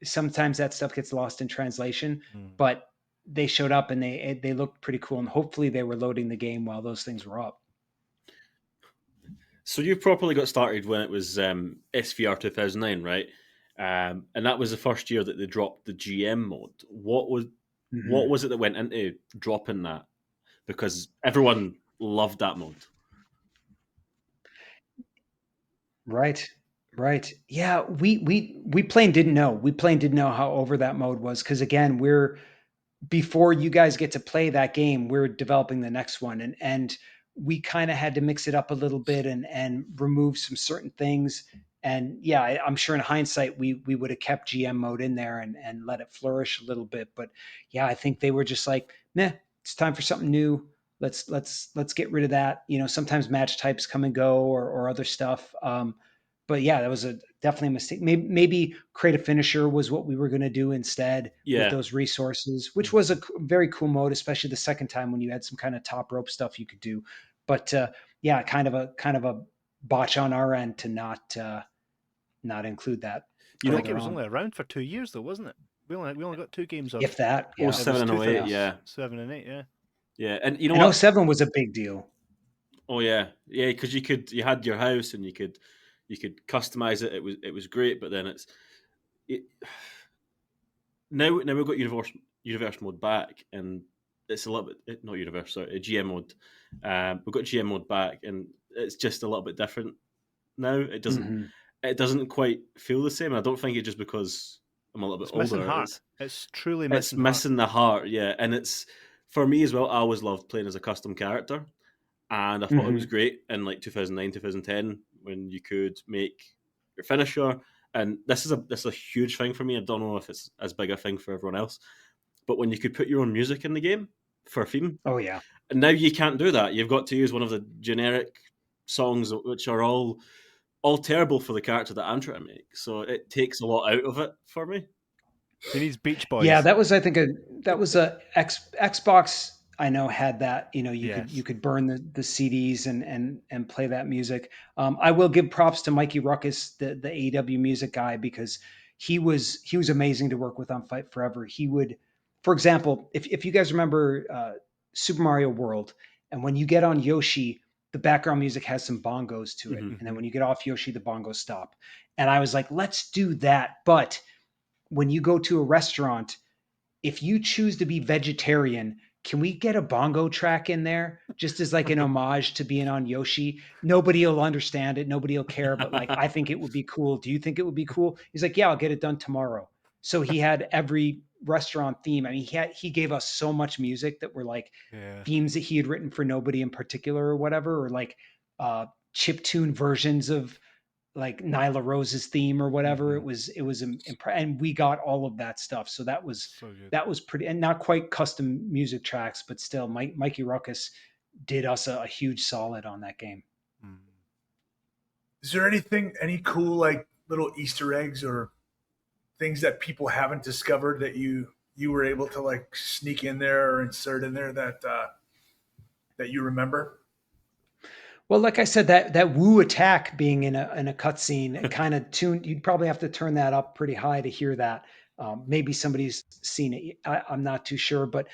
Sometimes that stuff gets lost in translation, but they showed up and they looked pretty cool, and hopefully they were loading the game while those things were up. So you properly got started when it was SVR 2009, right? And that was the first year that they dropped the GM mode. What was it that went into dropping that? Because everyone loved that mode. Right. Yeah, we plain didn't know. We plain didn't know how over that mode was, because again, before you guys get to play that game, we're developing the next one, and we kind of had to mix it up a little bit and remove some certain things. And yeah, I'm sure in hindsight we would have kept GM mode in there and let it flourish a little bit. But yeah, I think they were just like, nah, it's time for something new. Let's get rid of that. Sometimes match types come and go, or other stuff. But yeah, that was definitely a mistake. Maybe create a finisher was what we were going to do instead with those resources, which was a very cool mode, especially the second time when you had some kind of top rope stuff you could do. But yeah, kind of a botch on our end to not include that. I think it was only around for 2 years though, wasn't it? We only got 2 games of if that. Yeah. 07 and 08, yeah. 7 and 8, yeah. Yeah, and you know what? 07 was a big deal. Oh yeah, because you had your house and you could customize it. It was great, but then now we've got universe mode back, and it's a little bit not universe, sorry, GM mode. We've got GM mode back, and it's just a little bit different now. It doesn't quite feel the same. I don't think it's just because I'm a little bit older. Missing heart. It's truly missing. It's missing the heart, yeah, and it's. For me as well, I always loved playing as a custom character, and I thought it was great in like 2009, 2010 when you could make your finisher. And this is a huge thing for me. I don't know if it's as big a thing for everyone else, but when you could put your own music in the game for a theme. Oh yeah. And now you can't do that. You've got to use one of the generic songs, which are all terrible for the character that I'm trying to make. So it takes a lot out of it for me. He needs Beach Boys. Yeah, that was a Xbox. I know had that. You could burn the CDs and play that music. I will give props to Mikey Ruckus, the AEW music guy, because he was amazing to work with on Fight Forever. He would, for example, if you guys remember Super Mario World, and when you get on Yoshi, the background music has some bongos to it. Mhm. And then when you get off Yoshi, the bongos stop. And I was like, let's do that. But when you go to a restaurant, if you choose to be vegetarian, can we get a bongo track in there just as like an homage to being on Yoshi? Nobody will understand it. Nobody will care. But like, I think it would be cool. Do you think it would be cool? He's like, yeah, I'll get it done tomorrow. So he had every restaurant theme. I mean, he gave us so much music that were like Yeah. themes that he had written for nobody in particular or whatever, or like chiptune versions of like Nyla Rose's theme or whatever. And we got all of that stuff. So So good. that was pretty, and not quite custom music tracks, but still, Mikey Ruckus did us a huge solid on that game. Is there any cool like little Easter eggs or things that people haven't discovered that you were able to like sneak in there or insert in there that you remember? Well, like I said, that woo attack being in a cutscene, it kind of tuned. You'd probably have to turn that up pretty high to hear that. Maybe somebody's seen it. I'm not too sure, but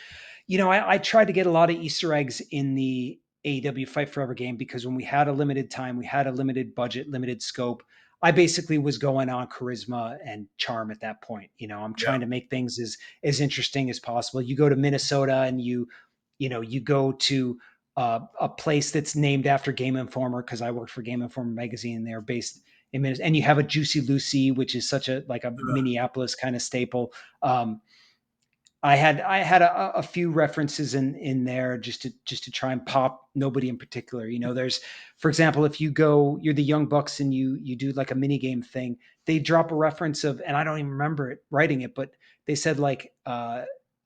I tried to get a lot of Easter eggs in the AEW Fight Forever game because when we had a limited time, we had a limited budget, limited scope. I basically was going on charisma and charm at that point. I'm Yeah. trying to make things as interesting as possible. You go to Minnesota and you go to a place that's named after Game Informer because I worked for Game Informer magazine and they're based in Minnesota. And you have a Juicy Lucy, which is such a Minneapolis kind of staple. I had a few references in there just to try and pop nobody in particular. There's, for example, if you're the Young Bucks and you do like a mini game thing, they drop a reference of, and I don't even remember it writing it, but they said like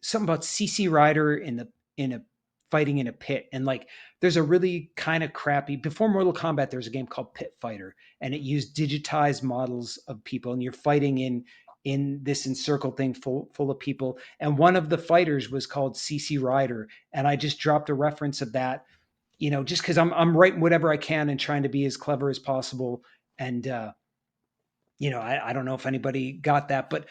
something about CC Rider in a fighting in a pit, and like there's a really kind of crappy, before Mortal Kombat there's a game called Pit Fighter, and it used digitized models of people, and you're fighting in this encircled thing full of people. And one of the fighters was called CC Rider. And I just dropped a reference of that, just because I'm writing whatever I can and trying to be as clever as possible. And I don't know if anybody got that, but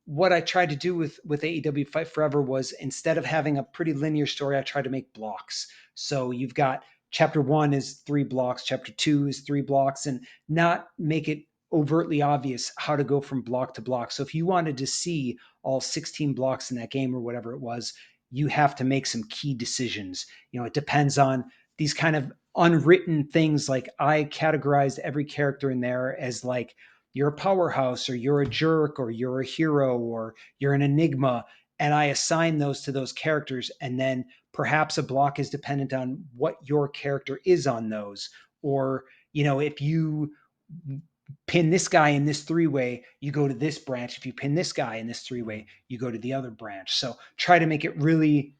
what I tried to do with AEW Fight Forever was, instead of having a pretty linear story, I tried to make blocks. So you've got chapter 1 is 3 blocks, chapter 2 is 3 blocks, and not make it overtly obvious how to go from block to block. So if you wanted to see all 16 blocks in that game or whatever it was, you have to make some key decisions. It depends on these kind of unwritten things. Like I categorized every character in there as like, you're a powerhouse, or you're a jerk, or you're a hero, or you're an enigma. And I assign those to those characters. And then perhaps a block is dependent on what your character is on those. Or, if you pin this guy in this 3-way, you go to this branch. If you pin this guy in this 3-way, you go to the other branch. So try to make it really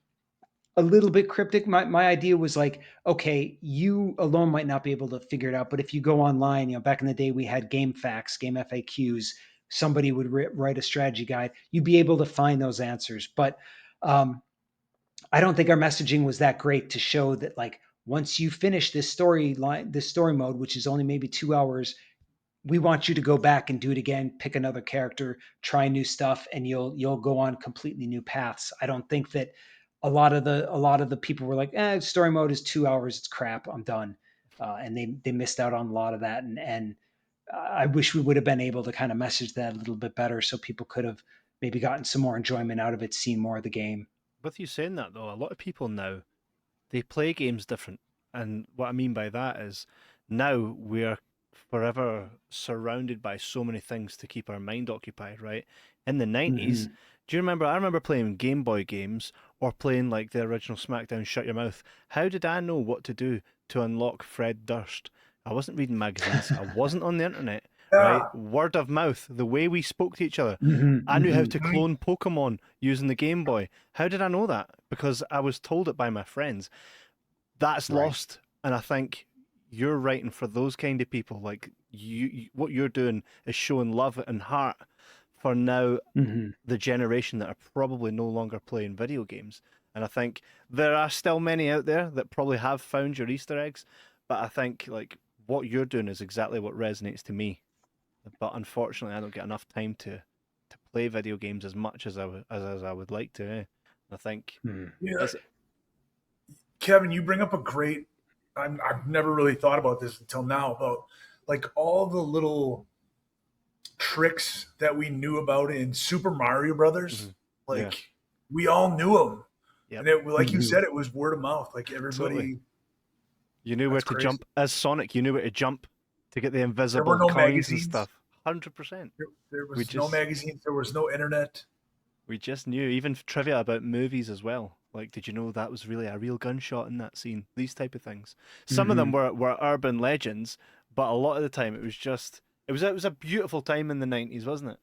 a little bit cryptic. My idea was like, okay, you alone might not be able to figure it out, but if you go online, back in the day we had game facts, game FAQs, somebody would write a strategy guide. You'd be able to find those answers. But I don't think our messaging was that great to show that like, once you finish this story mode, which is only maybe 2 hours, we want you to go back and do it again, pick another character, try new stuff, and you'll go on completely new paths. I don't think that a lot of the people were like, story mode is 2 hours, it's crap, I'm done. And they missed out on a lot of that. And I wish we would have been able to kind of message that a little bit better so people could have maybe gotten some more enjoyment out of it, seen more of the game. With you saying that though, a lot of people now, they play games different. And what I mean by that is now we are forever surrounded by so many things to keep our mind occupied, right? In the 90s, do you remember? I remember playing Game Boy games or playing like the original SmackDown Shut Your Mouth. How did I know what to do to unlock Fred Durst? I wasn't reading magazines, I wasn't on the internet, right? Word of mouth, the way we spoke to each other. I knew how to clone Pokemon using the Game Boy. How did I know that? Because I was told it by my friends. That's lost, and I think you're writing for those kind of people. Like what you're doing is showing love and heart for now the generation that are probably no longer playing video games. And I think there are still many out there that probably have found your Easter eggs, but I think like what you're doing is exactly what resonates to me. But unfortunately, I don't get enough time to play video games as much as I would like to. I think. Yeah. Kevin, you bring up a great. I've never really thought about this until now about like all the little tricks that we knew about in Super Mario Brothers. Like we all knew them, and it, like you said, it was word of mouth. Like everybody, Totally. You knew where to jump as Sonic. You knew where to jump to get the invisible there were no coins magazines. and stuff. 100%. There was no magazines. There was no internet. We just knew. Even trivia about movies as well. Like, did you know that was really a real gunshot in that scene? These type of things. Some of them were urban legends, but a lot of the time it was just it was a beautiful time in the 90s, wasn't it?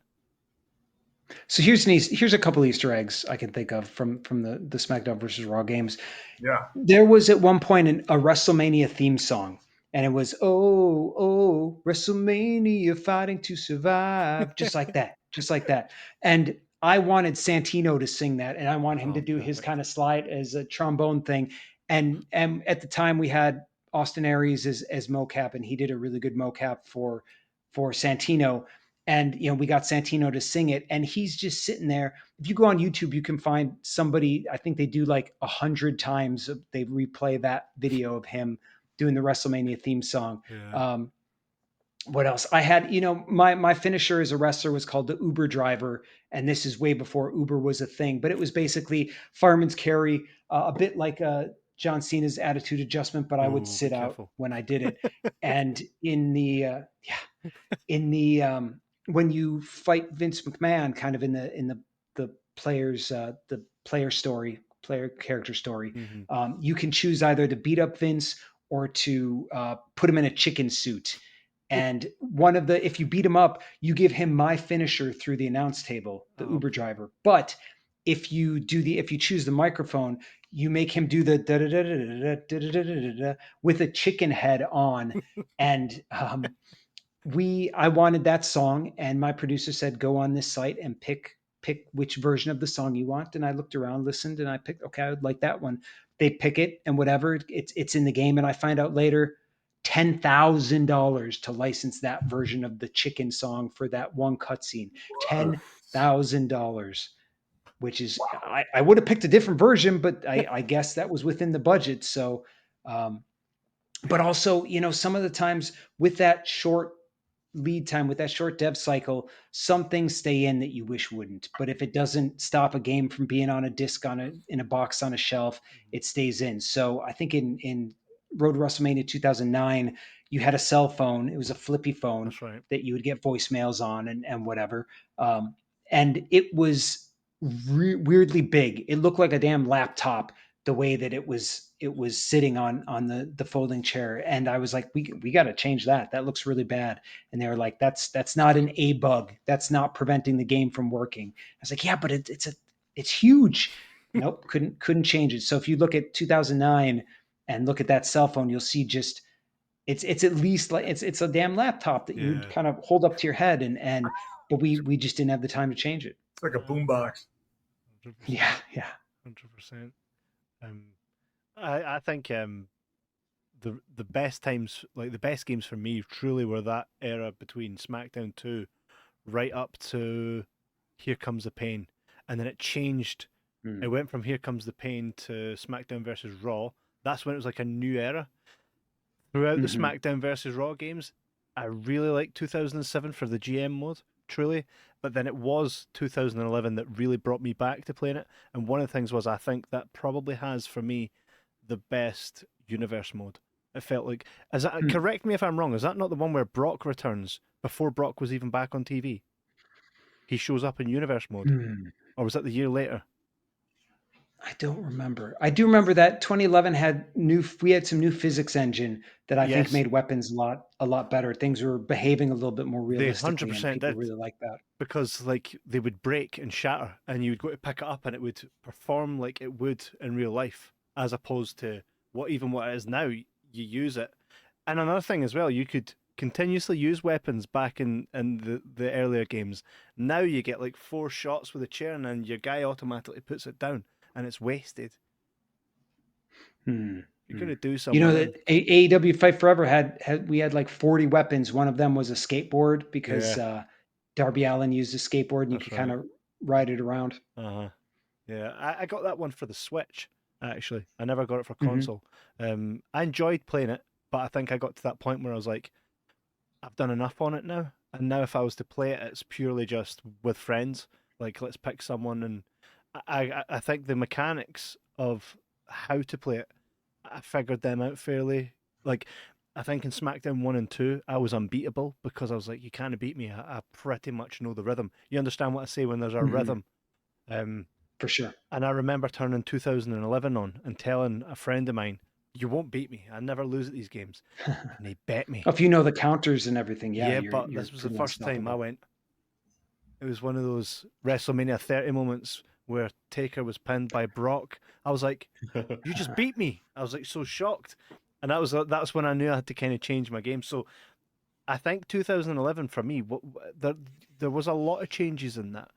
So here's a couple Easter eggs I can think of from the SmackDown versus Raw games. Yeah. There was at one point a WrestleMania theme song, and it was oh WrestleMania fighting to survive, just like that. And I wanted Santino to sing that, and I wanted him to do his kind of slide as a trombone thing. And at the time we had Austin Aries as mocap, and he did a really good mocap for Santino. And we got Santino to sing it, and he's just sitting there. If you go on YouTube, you can find somebody. I think they do like 100 times. They replay that video of him doing the WrestleMania theme song. Yeah. What else? I had, my finisher as a wrestler was called the Uber driver, and this is way before Uber was a thing. But it was basically fireman's carry, a bit like John Cena's attitude adjustment, but I would sit out when I did it. And in the when you fight Vince McMahon, kind of in the player character story, you can choose either to beat up Vince or to put him in a chicken suit. And if you beat him up, you give him my finisher through the announce table, the Uber driver. But if you choose the microphone, you make him do the da da da da da da da with a chicken head on, and I wanted that song, and my producer said, go on this site and pick which version of the song you want. And I looked around, listened, and I picked, okay, I would like that one. They pick it, and whatever, it's in the game. And I find out later, $10,000 to license that version of the chicken song for that one cutscene. $10,000, which is, I would have picked a different version, but I guess that was within the budget. So, but also, some of the times with that short lead time, with that short dev cycle, some things stay in that you wish wouldn't. But if it doesn't stop a game from being on a disc in a box on a shelf, it stays in. So I think in Road to WrestleMania 2009, you had a cell phone. It was a flippy phone. That's right. That you would get voicemails on and whatever. And it was weirdly big. It looked like a damn laptop, the way that it was sitting on the folding chair. And I was like, we got to change that. That looks really bad. And they were like, that's not an A bug. That's not preventing the game from working. I was like, yeah, but it's huge. Nope. Couldn't change it. So if you look at 2009 and look at that cell phone, you'll see just, it's at least like, it's a damn laptop that you would kind of hold up to your head. But we just didn't have the time to change it. It's like a boombox. 100%. Yeah. 100%. I think the best times, like the best games for me, truly were that era between SmackDown 2 right up to Here Comes the Pain, and then it changed. It went from Here Comes the Pain to SmackDown versus Raw. That's when it was like a new era. Throughout the SmackDown versus Raw games, I really liked 2007 for the GM mode, truly. But then it was 2011 that really brought me back to playing it. And one of the things was, I think that probably has for me the best universe mode. It felt like, correct me if I'm wrong, is that not the one where Brock returns before Brock was even back on TV? He shows up in universe mode. Or was that the year later? I don't remember. I do remember that 2011 we had some new physics engine that I think made weapons a lot better. Things were behaving a little bit more realistically, and people really like that. Because like they would break and shatter, and you would go to pick it up, and it would perform like it would in real life, as opposed to what it is now. You use it, and another thing as well, you could continuously use weapons back in the earlier games. Now you get like 4 shots with a chair, and then your guy automatically puts it down. And it's wasted. You're going to do something. That AEW Fight Forever we had like 40 weapons. One of them was a skateboard because Darby Allin used a skateboard, and you could kind of ride it around. Yeah, I got that one for the Switch, actually. I never got it for Mm-hmm. console. I enjoyed playing it, but I think I got to that point where I was like, I've done enough on it now. And now if I was to play it, it's purely just with friends. Like, let's pick someone. And I think the mechanics of how to play it, I figured them out fairly. Like, I think in SmackDown 1 and 2, I was unbeatable because I was like, you can't beat me. I pretty much know the rhythm. You understand what I say when there's a Mm-hmm. rhythm. Um, For sure. and I remember turning 2011 on and telling a friend of mine, you won't beat me. I never lose at these games. And they bet me. If you know the counters and everything, yeah, Yeah, you're but you're this was the pretty first time I unstoppable. went. It was one of those WrestleMania 30 moments where Taker was pinned by Brock. I was like, you just beat me. I was like so shocked. And that's when I knew I had to kind of change my game. So I think 2011 for me, there was a lot of changes in that.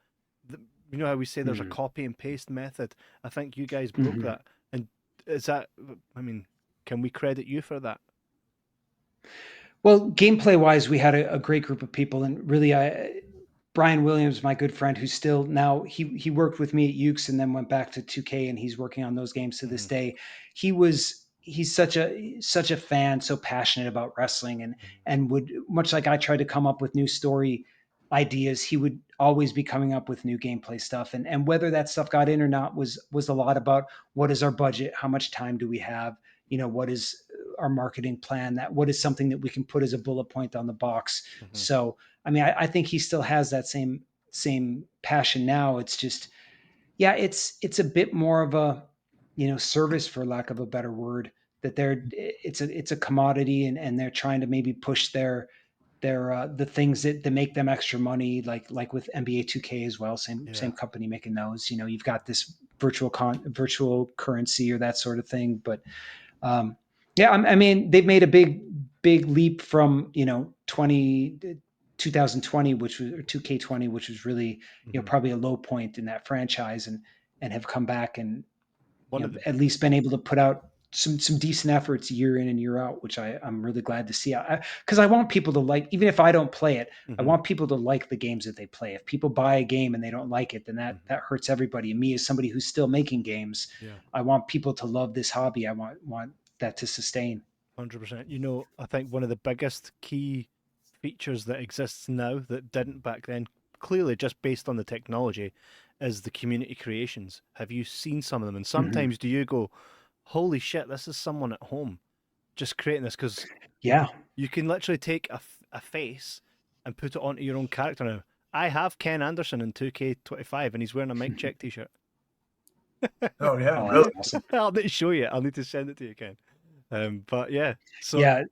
You know how we say there's a Mm-hmm. copy and paste method? I think you guys broke Mm-hmm. that. And is that, I mean, can we credit you for that? Well, gameplay wise, we had a great group of people, and really, Brian Williams, my good friend, who's still now he worked with me at Ukes and then went back to 2K, and he's working on those games to this Hmm. day. He's such a fan, so passionate about wrestling, and would, much like I tried to come up with new story ideas, he would always be coming up with new gameplay stuff, and whether that stuff got in or not was a lot about what is our budget, how much time do we have, what is our marketing plan, that what is something that we can put as a bullet point on the box. Hmm. So I mean, I think he still has that same passion now. It's just, yeah, it's a bit more of a, service, for lack of a better word, that it's a commodity, and they're trying to maybe push their the things that make them extra money, like with NBA 2K as well. Same Yeah. company making those. You've got this virtual currency or that sort of thing, but yeah, I mean, they've made a big leap from 2020, which was, or 2K20, which was really Hmm. probably a low point in that franchise, and have come back and One of the, at least been able to put out some decent efforts year in and year out, which I'm really glad to see. Because I want people to like, even if I don't play it, I hmm want people to like the games that they play. If people buy a game and they don't like it, then that hmm that hurts everybody. And me, as somebody who's still making games, yeah. I want people to love this hobby. I want that to sustain. 100%. I think one of the biggest key features that exists now that didn't back then, clearly just based on the technology, is the community creations. Have you seen some of them? And Mhm. sometimes do you go, holy shit, this is someone at home just creating this? Because Yeah. you can literally take a face and put it onto your own character now. I have Ken Anderson in 2K25 and he's wearing a Mike Check t shirt. Oh yeah, Oh, that's really? awesome. I'll need to show you. I'll need to send it to you, Ken. But yeah, so. Yeah,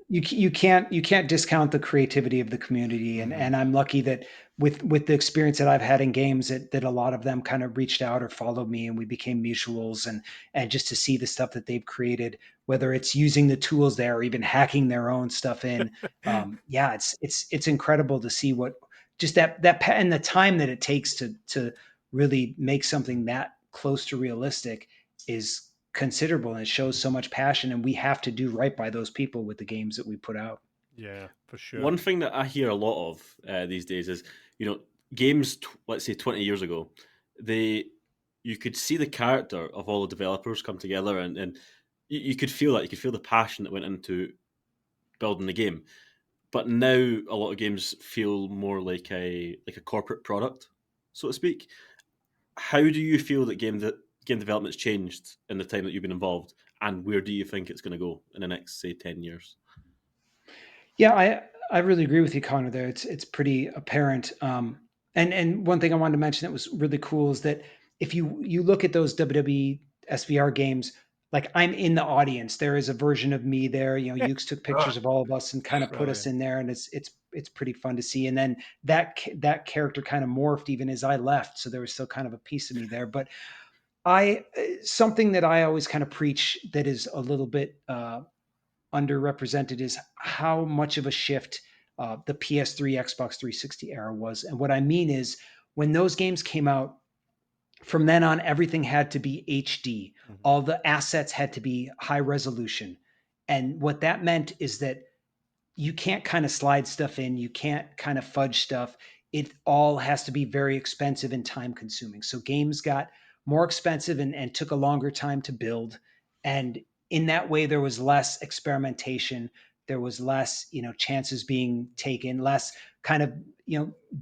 you can't discount the creativity of the community, and Mhm. and I'm lucky that with the experience that I've had in games, that a lot of them kind of reached out or followed me, and we became mutuals, and just to see the stuff that they've created, whether it's using the tools there or even hacking their own stuff in, yeah, it's incredible to see what, just and the time that it takes to really make something that close to realistic is considerable, and it shows so much passion, and we have to do right by those people with the games that we put out. Yeah, for sure. One thing that I hear a lot of these days is, games. Let's say 20 years ago, they you could see the character of all the developers come together, and you could feel that. You could feel the passion that went into building the game. But now a lot of games feel more like a corporate product, so to speak. How do you feel that game development's changed in the time that you've been involved, and where do you think it's going to go in the next, say, 10 years? Yeah, I really agree with you, Connor. There, it's pretty apparent. And one thing I wanted to mention that was really cool is that if you look at those WWE SVR games, like, I'm in the audience. There is a version of me there. Ukes took Ah, pictures of all of us and kind of put us Brilliant. in there, and it's pretty fun to see. And then that character kind of morphed even as I left, so there was still kind of a piece of me there. But something that I always kind of preach that is a little bit underrepresented is how much of a shift the PS3, Xbox 360 era was. And what I mean is, when those games came out, from then on, everything had to be HD. Hmm. All the assets had to be high resolution. And what that meant is that you can't kind of slide stuff in, you can't kind of fudge stuff. It all has to be very expensive and time consuming. So games got more expensive and took a longer time to build. And in that way, there was less experimentation. There was less, chances being taken, less kind of,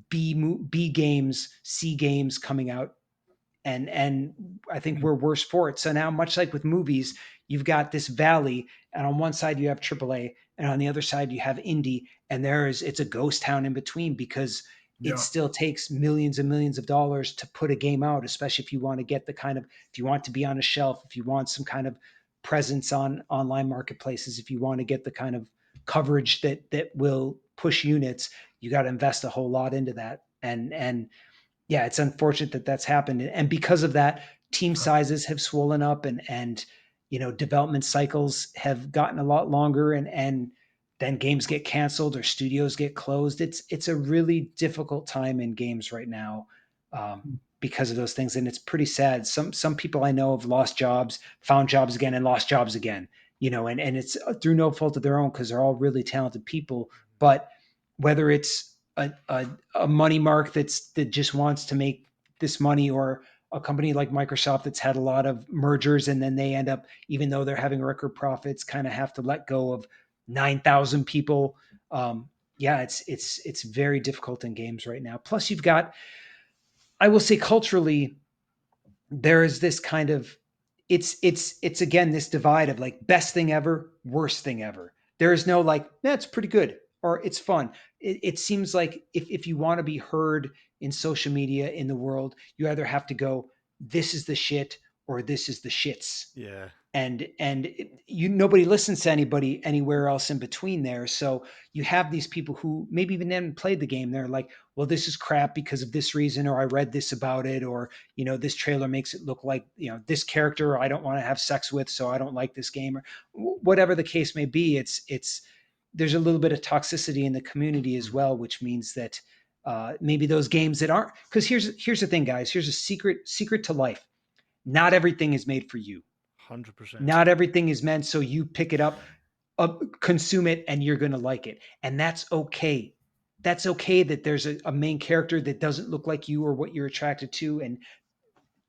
B games, C games coming out. And I think we're worse for it. So now, much like with movies, you've got this valley, and on one side you have AAA, and on the other side you have indie, and it's a ghost town in between, because it still takes millions and millions of dollars to put a game out, especially if you want to get if you want to be on a shelf, if you want some kind of presence on online marketplaces, if you want to get the kind of coverage that will push units, you got to invest a whole lot into that. And yeah, it's unfortunate that that's happened. And because of that, team sizes have swollen up, and development cycles have gotten a lot longer, and then games get canceled or studios get closed. It's a really difficult time in games right now, because of those things. And it's pretty sad. Some people I know have lost jobs, found jobs again, and lost jobs again, and it's through no fault of their own, because they're all really talented people. But whether it's a money mark that just wants to make this money, or a company like Microsoft that's had a lot of mergers, and then they end up, even though they're having record profits, kind of have to let go of 9,000 people. Yeah, it's very difficult in games right now. Plus, you've got, I will say, culturally, there is this kind of, it's again this divide of like best thing ever, worst thing ever. There is no like, that's pretty good, or it's fun. It seems like if you want to be heard in social media in the world, you either have to go, this is the shit, or this is the shits. Yeah. And nobody listens to anybody anywhere else in between there. So you have these people who maybe even haven't played the game. They're like, well, this is crap because of this reason, or I read this about it, or this trailer makes it look like this character I don't want to have sex with, so I don't like this game, or whatever the case may be. It's there's a little bit of toxicity in the community as well, which means that maybe those games that aren't, because here's the thing, guys. Here's a secret to life. Not everything is made for you. 100%. Not everything is meant so you pick it up, consume it, and you're going to like it. And that's okay. That's okay that there's a main character that doesn't look like you or what you're attracted to. And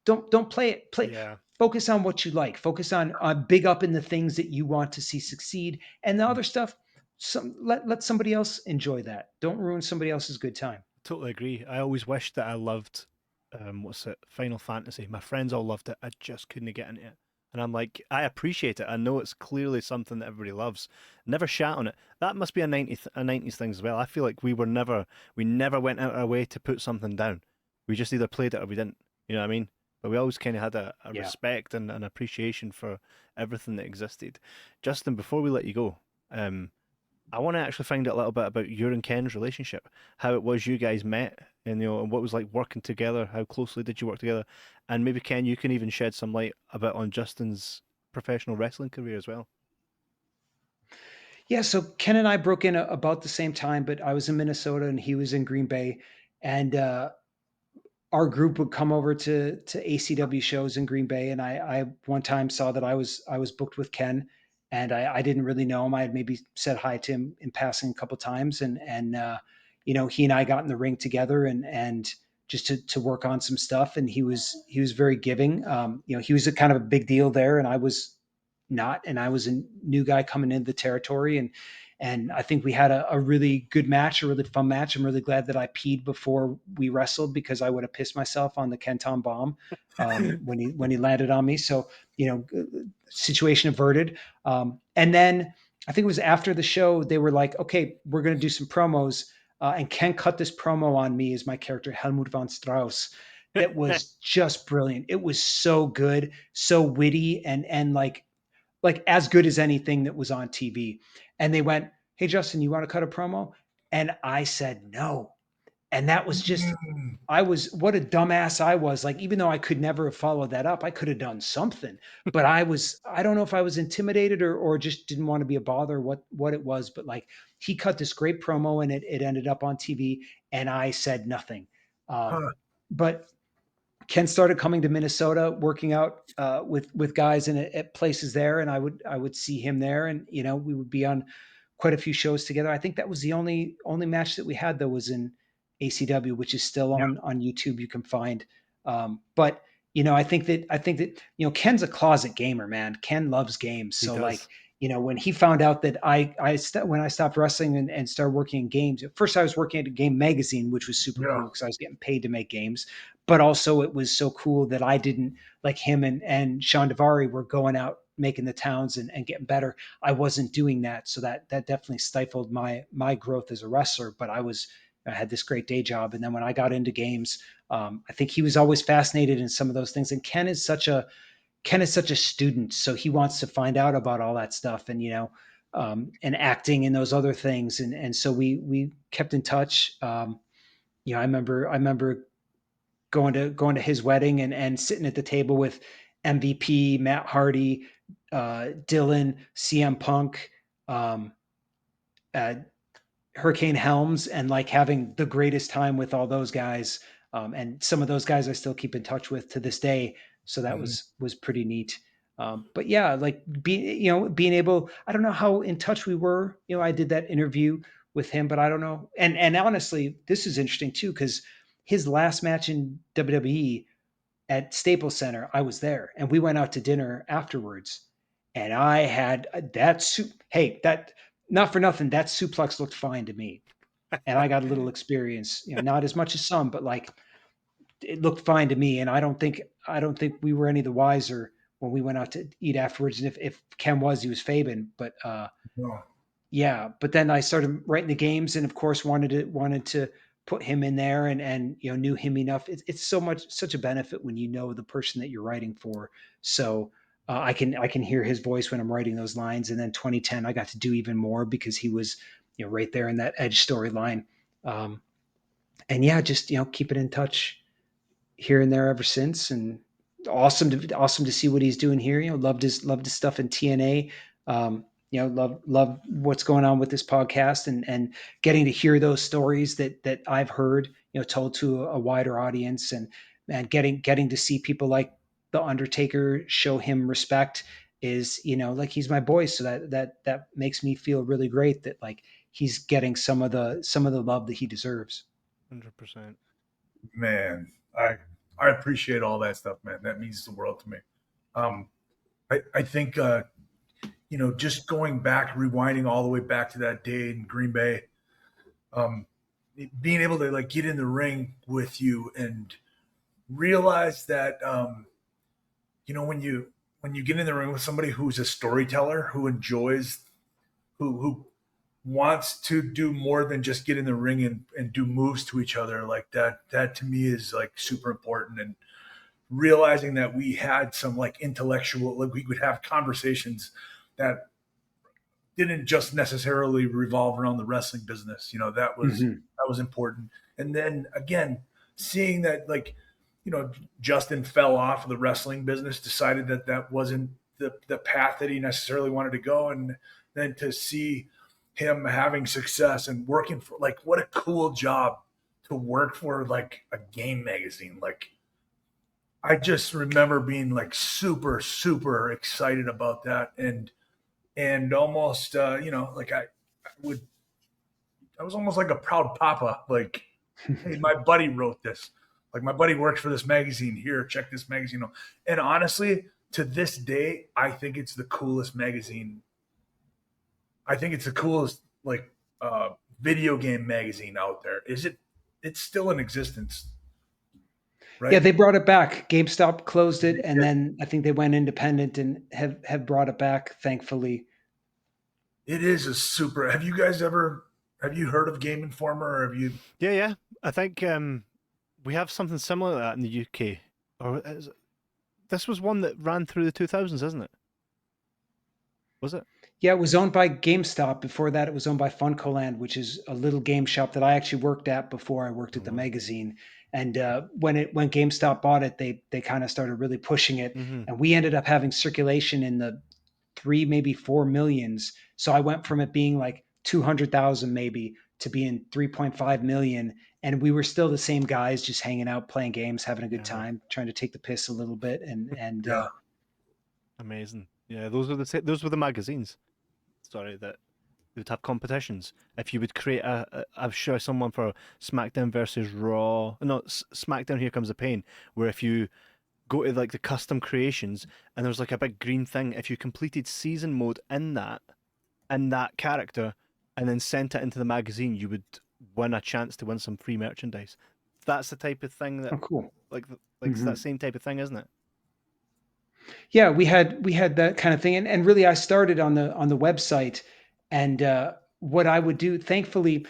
don't play it. Yeah. Focus on what you like. Focus on big up in the things that you want to see succeed. And the other stuff, let somebody else enjoy that. Don't ruin somebody else's good time. Totally agree. I always wished that I loved, Final Fantasy. My friends all loved it. I just couldn't get into it. And I'm like, I appreciate it. I know it's clearly something that everybody loves. Never shat on it. That must be a 90s thing as well. I feel like we never went out our way to put something down. We just either played it or we didn't. You know what I mean? But we always kind of had a respect and an appreciation for everything that existed. Justin, before we let you go, I want to actually find out a little bit about your and Ken's relationship, how it was you guys met, and and what it was like working together. How closely did you work together? And maybe Ken, you can even shed some light a bit on Justin's professional wrestling career as well. Yeah, so Ken and I broke in about the same time, but I was in Minnesota and he was in Green Bay, and our group would come over to ACW shows in Green Bay, and I one time saw that I was booked with Ken, and I didn't really know him. I had maybe said hi to him in passing a couple times, and he and I got in the ring together, and just to work on some stuff, and he was very giving. He was a kind of a big deal there, and I was not, and I was a new guy coming into the territory, and I think we had a really good match, a really fun match. I'm really glad that I peed before we wrestled, because I would have pissed myself on the Kenton bomb when he landed on me. So, situation averted. And then I think it was after the show, they were like, okay, we're going to do some promos. And Ken cut this promo on me as my character, Helmut von Strauss. That was just brilliant. It was so good, so witty, and like as good as anything that was on TV. And they went, hey, Justin, you want to cut a promo? And I said, no. And that was just, what a dumbass I was. Like, even though I could never have followed that up, I could have done something, but I don't know if I was intimidated or just didn't want to be a bother, what it was. But like, he cut this great promo and it ended up on TV, and I said nothing. But Ken started coming to Minnesota, working out with guys at places there, and I would see him there, and we would be on quite a few shows together. I think that was the only match that we had that was in ACW, which is still on YouTube. You can find, but I think that Ken's a closet gamer, man. Ken loves games. He So like, does. when he found out that when I stopped wrestling and started working in games, at first I was working at a game magazine, which was super Yeah. cool because I was getting paid to make games. But also it was so cool that I didn't, like him and Sean Devari were going out making the towns and getting better. I wasn't doing that. So that definitely stifled my growth as a wrestler. But I had this great day job. And then when I got into games, I think he was always fascinated in some of those things. And Ken is such a student, so he wants to find out about all that stuff, and and acting and those other things, and so we kept in touch. I remember going to his wedding and sitting at the table with MVP, Matt Hardy, Dylan, CM Punk, um, uh, Hurricane Helms, and like having the greatest time with all those guys. And some of those guys I still keep in touch with to this day. So that Mhm. was pretty neat. But yeah, like being able, I don't know how in touch we were. I did that interview with him, but I don't know. And honestly, this is interesting too because his last match in WWE at Staples Center, I was there, and we went out to dinner afterwards, and I had that soup. Hey, that not for nothing, that suplex looked fine to me, and I got a little experience. Not as much as some, but like it looked fine to me, and I don't think we were any the wiser when we went out to eat afterwards. And if Ken was, he was Fabian, but No. yeah, but then I started writing the games, and of course wanted to put him in there, and knew him enough. It's such a benefit when you know the person that you're writing for. So I can hear his voice when I'm writing those lines. And then 2010, I got to do even more because he was right there in that Edge storyline. Um, and yeah, just keep it in touch here and there ever since. And awesome to see what he's doing here. Loved his stuff in TNA. Love what's going on with this podcast, and getting to hear those stories that I've heard, told to a wider audience, and getting to see people like the Undertaker show him respect is, like he's my boy. So that makes me feel really great that like he's getting some of the love that he deserves. 100%. Man, I appreciate all that stuff, man. That means the world to me. Um, I think just going back, rewinding all the way back to that day in Green Bay, um, being able to like get in the ring with you and realize that when you get in the ring with somebody who's a storyteller, who enjoys, who wants to do more than just get in the ring and do moves to each other, like that to me is like super important. And realizing that we had some like intellectual, like we would have conversations that didn't just necessarily revolve around the wrestling business. Mhm. That was important. And then again, seeing that like, Justin fell off of the wrestling business, decided that that wasn't the path that he necessarily wanted to go. And then to see him having success and working for, like, what a cool job to work for, like a game magazine. Like, I just remember being like super, super excited about that. And almost, like would, I was almost like a proud papa. Like, hey, my buddy wrote this. Like, my buddy works for this magazine. Here, check this magazine out. And honestly, to this day, I think it's the coolest magazine. I think it's the coolest like uh, video game magazine out there. Is it? It's still in existence, Yeah, right? they brought it back. GameStop closed it, and It, then I think they went independent and have brought it back, thankfully. it is a super. Have you guys ever? Have you heard of Game Informer? Or have you? Yeah, yeah. I think we have something similar to that in the UK. This was one that ran through the 2000s, isn't it? Was it? Yeah, it was owned by GameStop. Before that, it was owned by Funcoland, which is a little game shop that I actually worked at before I worked Oh, at the wow. magazine. And when GameStop bought it, they kind of started really pushing it, Mm-hmm. and we ended up having circulation in the 3 maybe 4 millions. So I went from it being like 200,000 maybe to being 3.5 million, and we were still the same guys just hanging out, playing games, having a good Yeah. time, trying to take the piss a little bit, and Yeah. Amazing. Yeah, those were the magazines. Sorry, that would have competitions. If you would create I'm sure someone for SmackDown versus Raw. No, SmackDown Here Comes the Pain, where if you go to like the custom creations, and there's like a big green thing. If you completed season mode in that character, and then sent it into the magazine, you would win a chance to win some free merchandise. That's the type of thing that, Oh, cool. it's that same type of thing, isn't it? Yeah, we had that kind of thing, and really, I started on the website, and what I would do. Thankfully,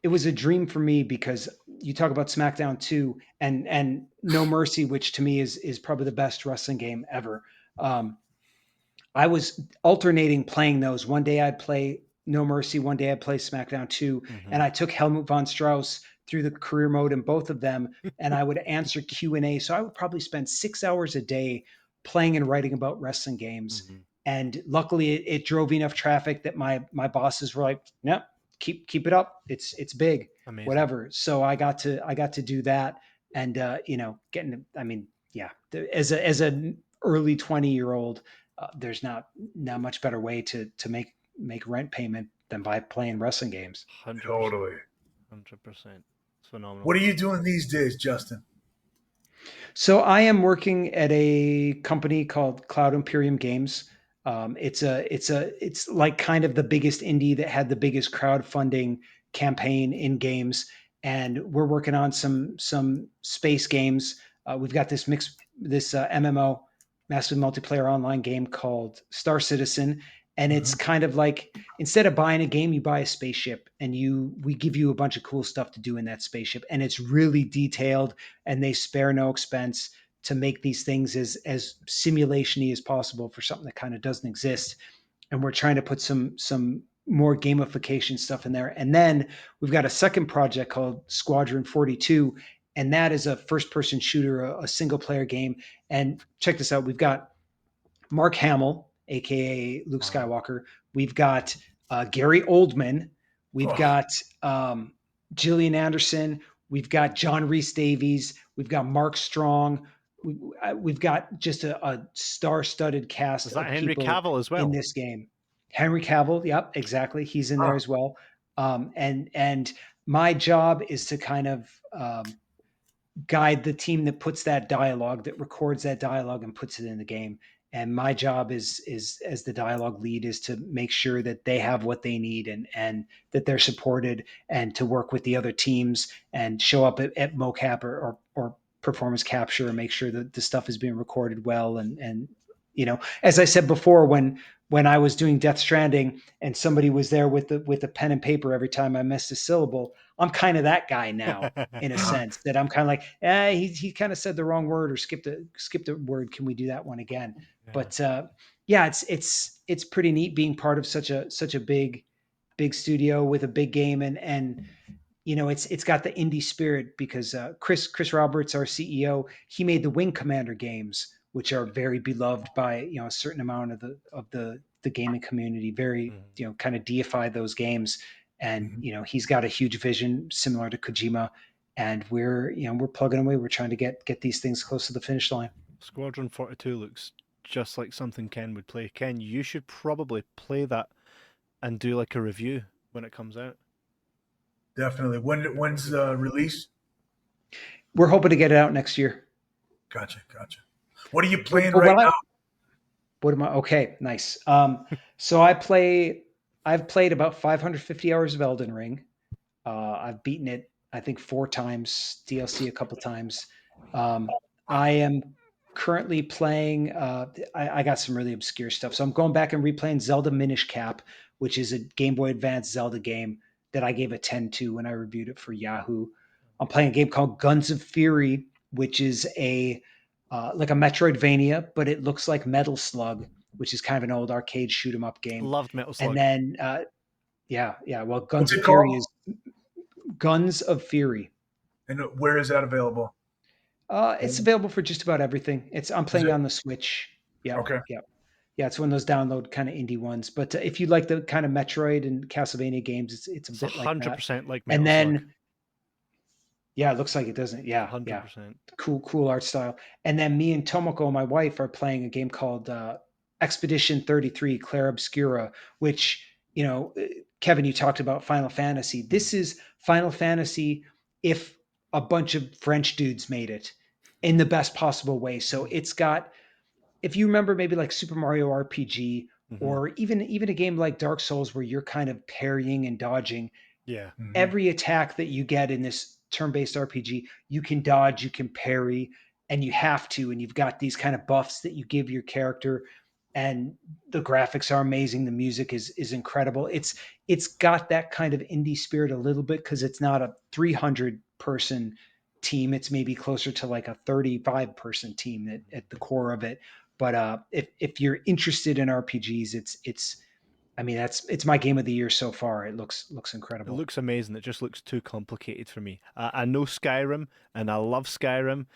it was a dream for me because you talk about SmackDown 2 and No Mercy, which to me is probably the best wrestling game ever. Um, I was alternating playing those. One day I'd play No Mercy, one day I'd play SmackDown 2, and I took Helmut von Strauss through the career mode in both of them, and I would answer Q&A. So I would probably spend 6 hours a day playing and writing about wrestling games. And luckily it drove enough traffic that my bosses were like, no, keep it up. It's big, Amazing. whatever. So I got to do that. And as an early 20-year-old, there's not much better way to make rent payment than by playing wrestling games. 100%. Totally. 100%. It's phenomenal. What are you doing these days, Justin? So I am working at a company called Cloud Imperium Games. It's like kind of the biggest indie that had the biggest crowdfunding campaign in games, and we're working on some space games. We've got this MMO, massive multiplayer online game called Star Citizen, and it's kind of like instead of buying a game, you buy a spaceship, and we give you a bunch of cool stuff to do in that spaceship, and it's really detailed, and they spare no expense to make these things as simulation-y as possible for something that kind of doesn't exist. And we're trying to put some more gamification stuff in there. And then we've got a second project called Squadron 42, and that is a first-person shooter, a single-player game. And check this out: we've got Mark Hamill, aka Luke Skywalker. We've got Gary Oldman. We've got Gillian Anderson. We've got John Rhys Davies. We've got Mark Strong. We've got just a star-studded cast Is that of Henry people Cavill as well? in this game. Henry Cavill, yep, exactly. He's in there as well. And my job is to kind of guide the team that puts that dialogue, that records that dialogue and puts it in the game. And my job is as the dialogue lead is to make sure that they have what they need and that they're supported, and to work with the other teams and show up at mocap or performance capture and make sure that the stuff is being recorded well. And as I said before, when I was doing Death Stranding and somebody was there with the pen and paper every time I missed a syllable, I'm kind of that guy now, in a sense, that I'm kind of like, he kind of said the wrong word or skipped a word. Can we do that one again? Yeah. But it's pretty neat being part of such a big studio with a big game, and it's got the indie spirit because Chris Roberts, our CEO, he made the Wing Commander games, which are very beloved by a certain amount of the gaming community. Very kind of deify those games, and he's got a huge vision similar to Kojima, and we're plugging away. We're trying to get these things close to the finish line. Squadron 42 looks just like something Ken would play. Ken, you should probably play that and do like a review when it comes out. Definitely. When's release? We're hoping to get it out next year. Gotcha. What are you playing right now? What am I? Okay, nice. So I've played about 550 hours of Elden Ring. I've beaten it, I think, 4 times, DLC a couple times. I am currently playing, I got some really obscure stuff. So I'm going back and replaying Zelda Minish Cap, which is a Game Boy Advance Zelda game that I gave a 10 to when I reviewed it for Yahoo. I'm playing a game called Guns of Fury, which is like a Metroidvania, but it looks like Metal Slug, which is kind of an old arcade shoot 'em up game. Loved Metal Slug. And then, well, What's Guns it of Fury called? is Guns of Fury. And where is that available? It's available for just about everything. I'm playing on the Switch. Yeah. Okay. Yeah. Yeah. It's one of those download kind of indie ones. But if you like the kind of Metroid and Castlevania games, it's a bit like that. 100% like Metal And then, Slug. yeah, it looks like it doesn't. Yeah. 100%. Yeah. Cool art style. And then me and Tomoko, my wife, are playing a game called Expedition 33 Clair Obscura, which, Kevin, you talked about Final Fantasy. This is Final Fantasy if a bunch of French dudes made it. in the best possible way. So it's got, if you remember maybe like Super Mario RPG or even a game like Dark Souls where you're kind of parrying and dodging, every attack that you get in this turn-based RPG, you can dodge, you can parry, and you have to, and you've got these kind of buffs that you give your character, and the graphics are amazing, the music is incredible. It's got that kind of indie spirit a little bit because it's not a 300 person team, it's maybe closer to like a 35 person team at the core of it. But if you're interested in RPGs, it's my game of the year so far. It looks It incredible. looks amazing. It just looks too complicated for me. I know Skyrim, and I love Skyrim.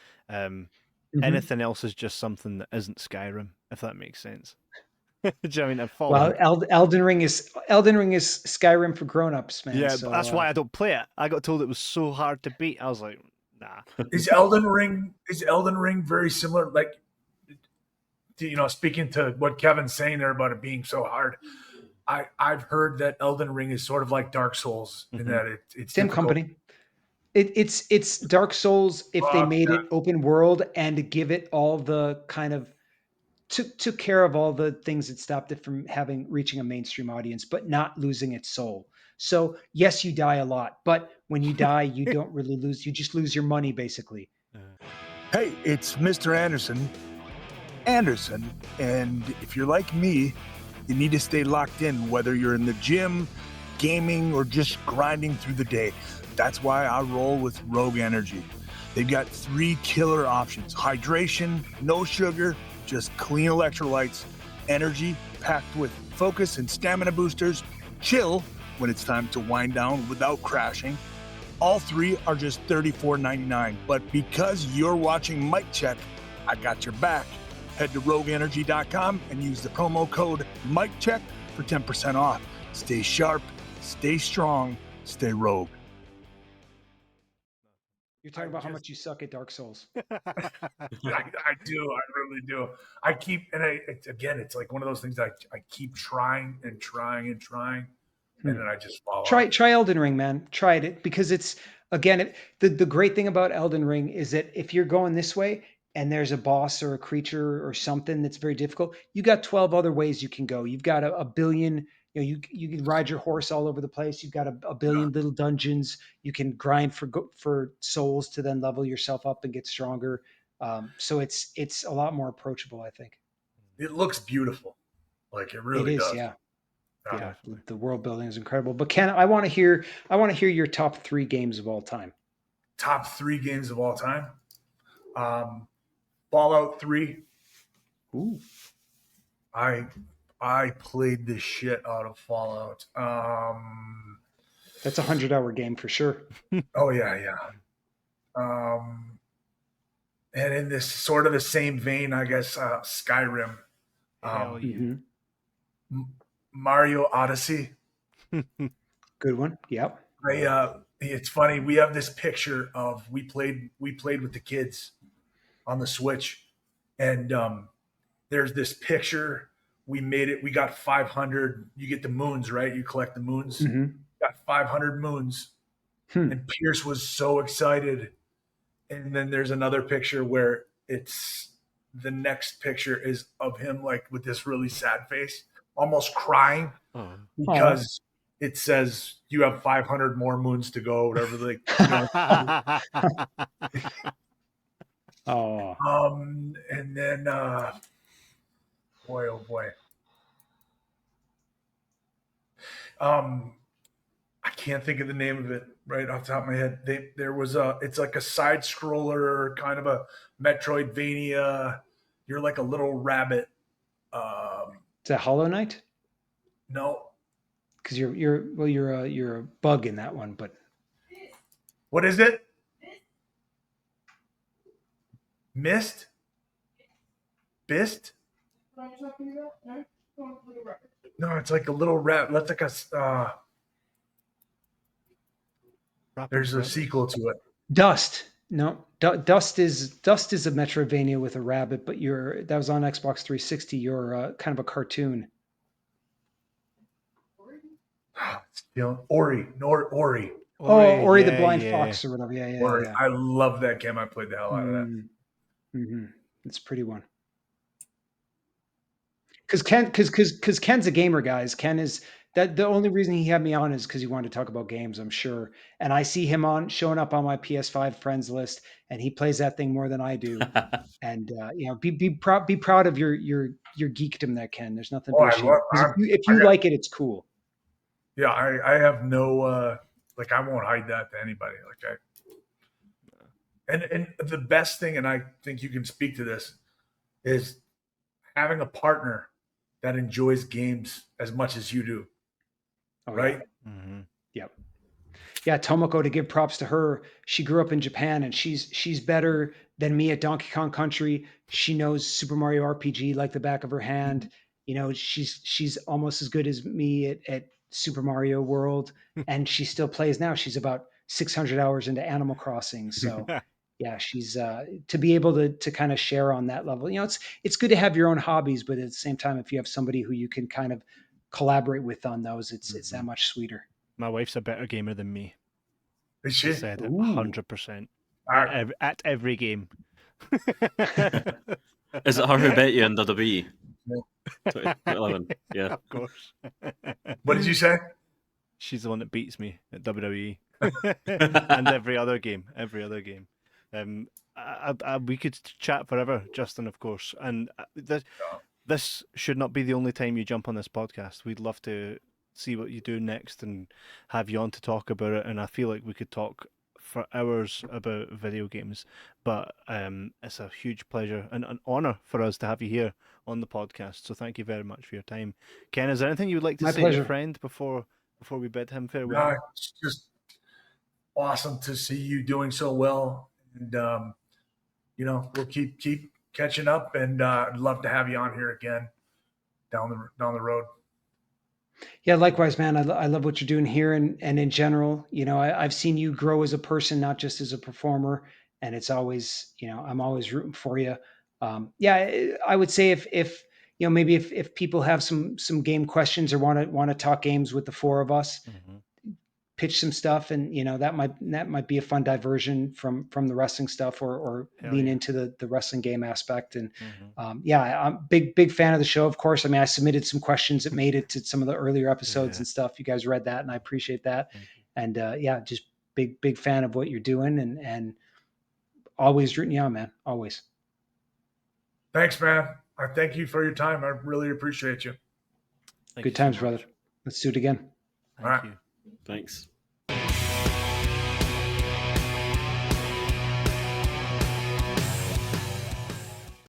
Anything else is just something that isn't Skyrim, if that makes sense. Do you know what I mean? Well, Elden Ring is Skyrim for grown-ups, man. Yeah, so, that's why I don't play it. I got told it was so hard to beat. I was like, nah. Is Elden Ring very similar? Like, speaking to what Kevin's saying there about it being so hard, I've heard that Elden Ring is sort of like Dark Souls in that it's same difficult. company. It's Dark Souls if they made it open world and give it all the kind of took care of all the things that stopped it from reaching a mainstream audience, but not losing its soul. So yes, you die a lot, but when you die, you don't really lose. You just lose your money, basically. Hey, it's Mr. Anderson, and if you're like me, you need to stay locked in, whether you're in the gym, gaming, or just grinding through the day. That's why I roll with Rogue Energy. They've got 3 killer options: hydration, no sugar, just clean electrolytes, energy packed with focus and stamina boosters, chill when it's time to wind down without crashing. All 3 are just $34.99, but because you're watching Mic Check, I got your back. Head to rogueenergy.com and use the promo code MicCheck for 10% off. Stay sharp, stay strong, stay rogue. You're talking about how much you suck at Dark Souls. I do. I really do. I keep, it's like one of those things that I keep trying and trying and trying, and then I just fall off. Try Elden Ring, man. Try it because it's, again, the great thing about Elden Ring is that if you're going this way and there's a boss or a creature or something that's very difficult, you got 12 other ways you can go. You've got a billion, you can ride your horse all over the place. You've got a billion little dungeons. You can grind for souls to then level yourself up and get stronger. So it's a lot more approachable, I think. It looks beautiful. Like it really does. Yeah. Yeah, the world building is incredible. But Ken, I want to hear your top 3 games of all time. Top 3 games of all time. Fallout 3. Ooh. I played the shit out of Fallout. That's a 100-hour game for sure. Oh yeah. And in this sort of the same vein, I guess, Skyrim. Mario Odyssey. Good one. Yep. It's funny. We have this picture of we played with the kids on the Switch, and there's this picture. We made it. We got 500. You get the moons, right? You collect the moons. Got 500 moons, and Pierce was so excited. And then there's another picture where it's the next picture is of him like with this really sad face, almost crying because it says you have 500 more moons to go, whatever. Like, and then boy, oh boy. I can't think of the name of it right off the top of my head. It's like a side scroller, kind of a Metroidvania. You're like a little rabbit. Is that Hollow Knight? No, because you're a bug in that one. But what is it? Mist? Bist? No, it's like a little rat. That's like a. There's a sequel to it. Dust. No, Dust is a Metroidvania with a rabbit, but that was on Xbox 360. You're kind of a cartoon. Ori. Ori the Blind Fox or whatever. Yeah. I love that game. I played the hell out of that. It's a pretty one. Because Ken's a gamer, guys. Ken is that the only reason he had me on is because he wanted to talk about games, I'm sure. And I see him showing up on my PS5 friends list, and he plays that thing more than I do. And be proud of your geekdom there, Ken. There's nothing to be ashamed. If you like it, it's cool. Yeah, I have no like I won't hide that to anybody. Like and the best thing, and I think you can speak to this, is having a partner that enjoys games as much as you do. Oh, right? Yeah. Mm-hmm. Yep. Yeah, Tomoko, to give props to her, she grew up in Japan and she's better than me at Donkey Kong Country. She knows Super Mario RPG like the back of her hand. She's almost as good as me at Super Mario World, and she still plays now. She's about 600 hours into Animal Crossing. So yeah, she's to be able to kind of share on that level. It's good to have your own hobbies, but at the same time, if you have somebody who you can kind of collaborate with on those, it's that much sweeter. My wife's a better gamer than me. Is she? Said it 100% at every game. Is it her who bet you in WWE? 2011. Yeah, of course. What did you say? She's the one that beats me at WWE and every other game. We could chat forever, Justin, of course. And this should not be the only time you jump on this podcast. We'd love to see what you do next and have you on to talk about it. And I feel like we could talk for hours about video games, but it's a huge pleasure and an honor for us to have you here on the podcast. So thank you very much for your time. Ken, is there anything you would like to say to your friend before we bid him farewell? No, it's just awesome to see you doing so well, and we'll keep catching up, and I'd love to have you on here again down the road. Yeah, likewise, man. I love what you're doing here and in general. I've seen you grow as a person, not just as a performer, and it's always, I'm always rooting for you. I would say if maybe if people have some game questions or want to talk games with the four of us, pitch some stuff, and that might be a fun diversion from the wrestling stuff, or lean into the wrestling game aspect. And I'm big fan of the show, of course. I mean, I submitted some questions that made it to some of the earlier episodes and stuff. You guys read that, and I appreciate that. And just big fan of what you're doing, and always rooting you on, man. Always. Thanks, man. I thank you for your time. I really appreciate you. Good times, brother. Let's do it again. Thank you. Thanks.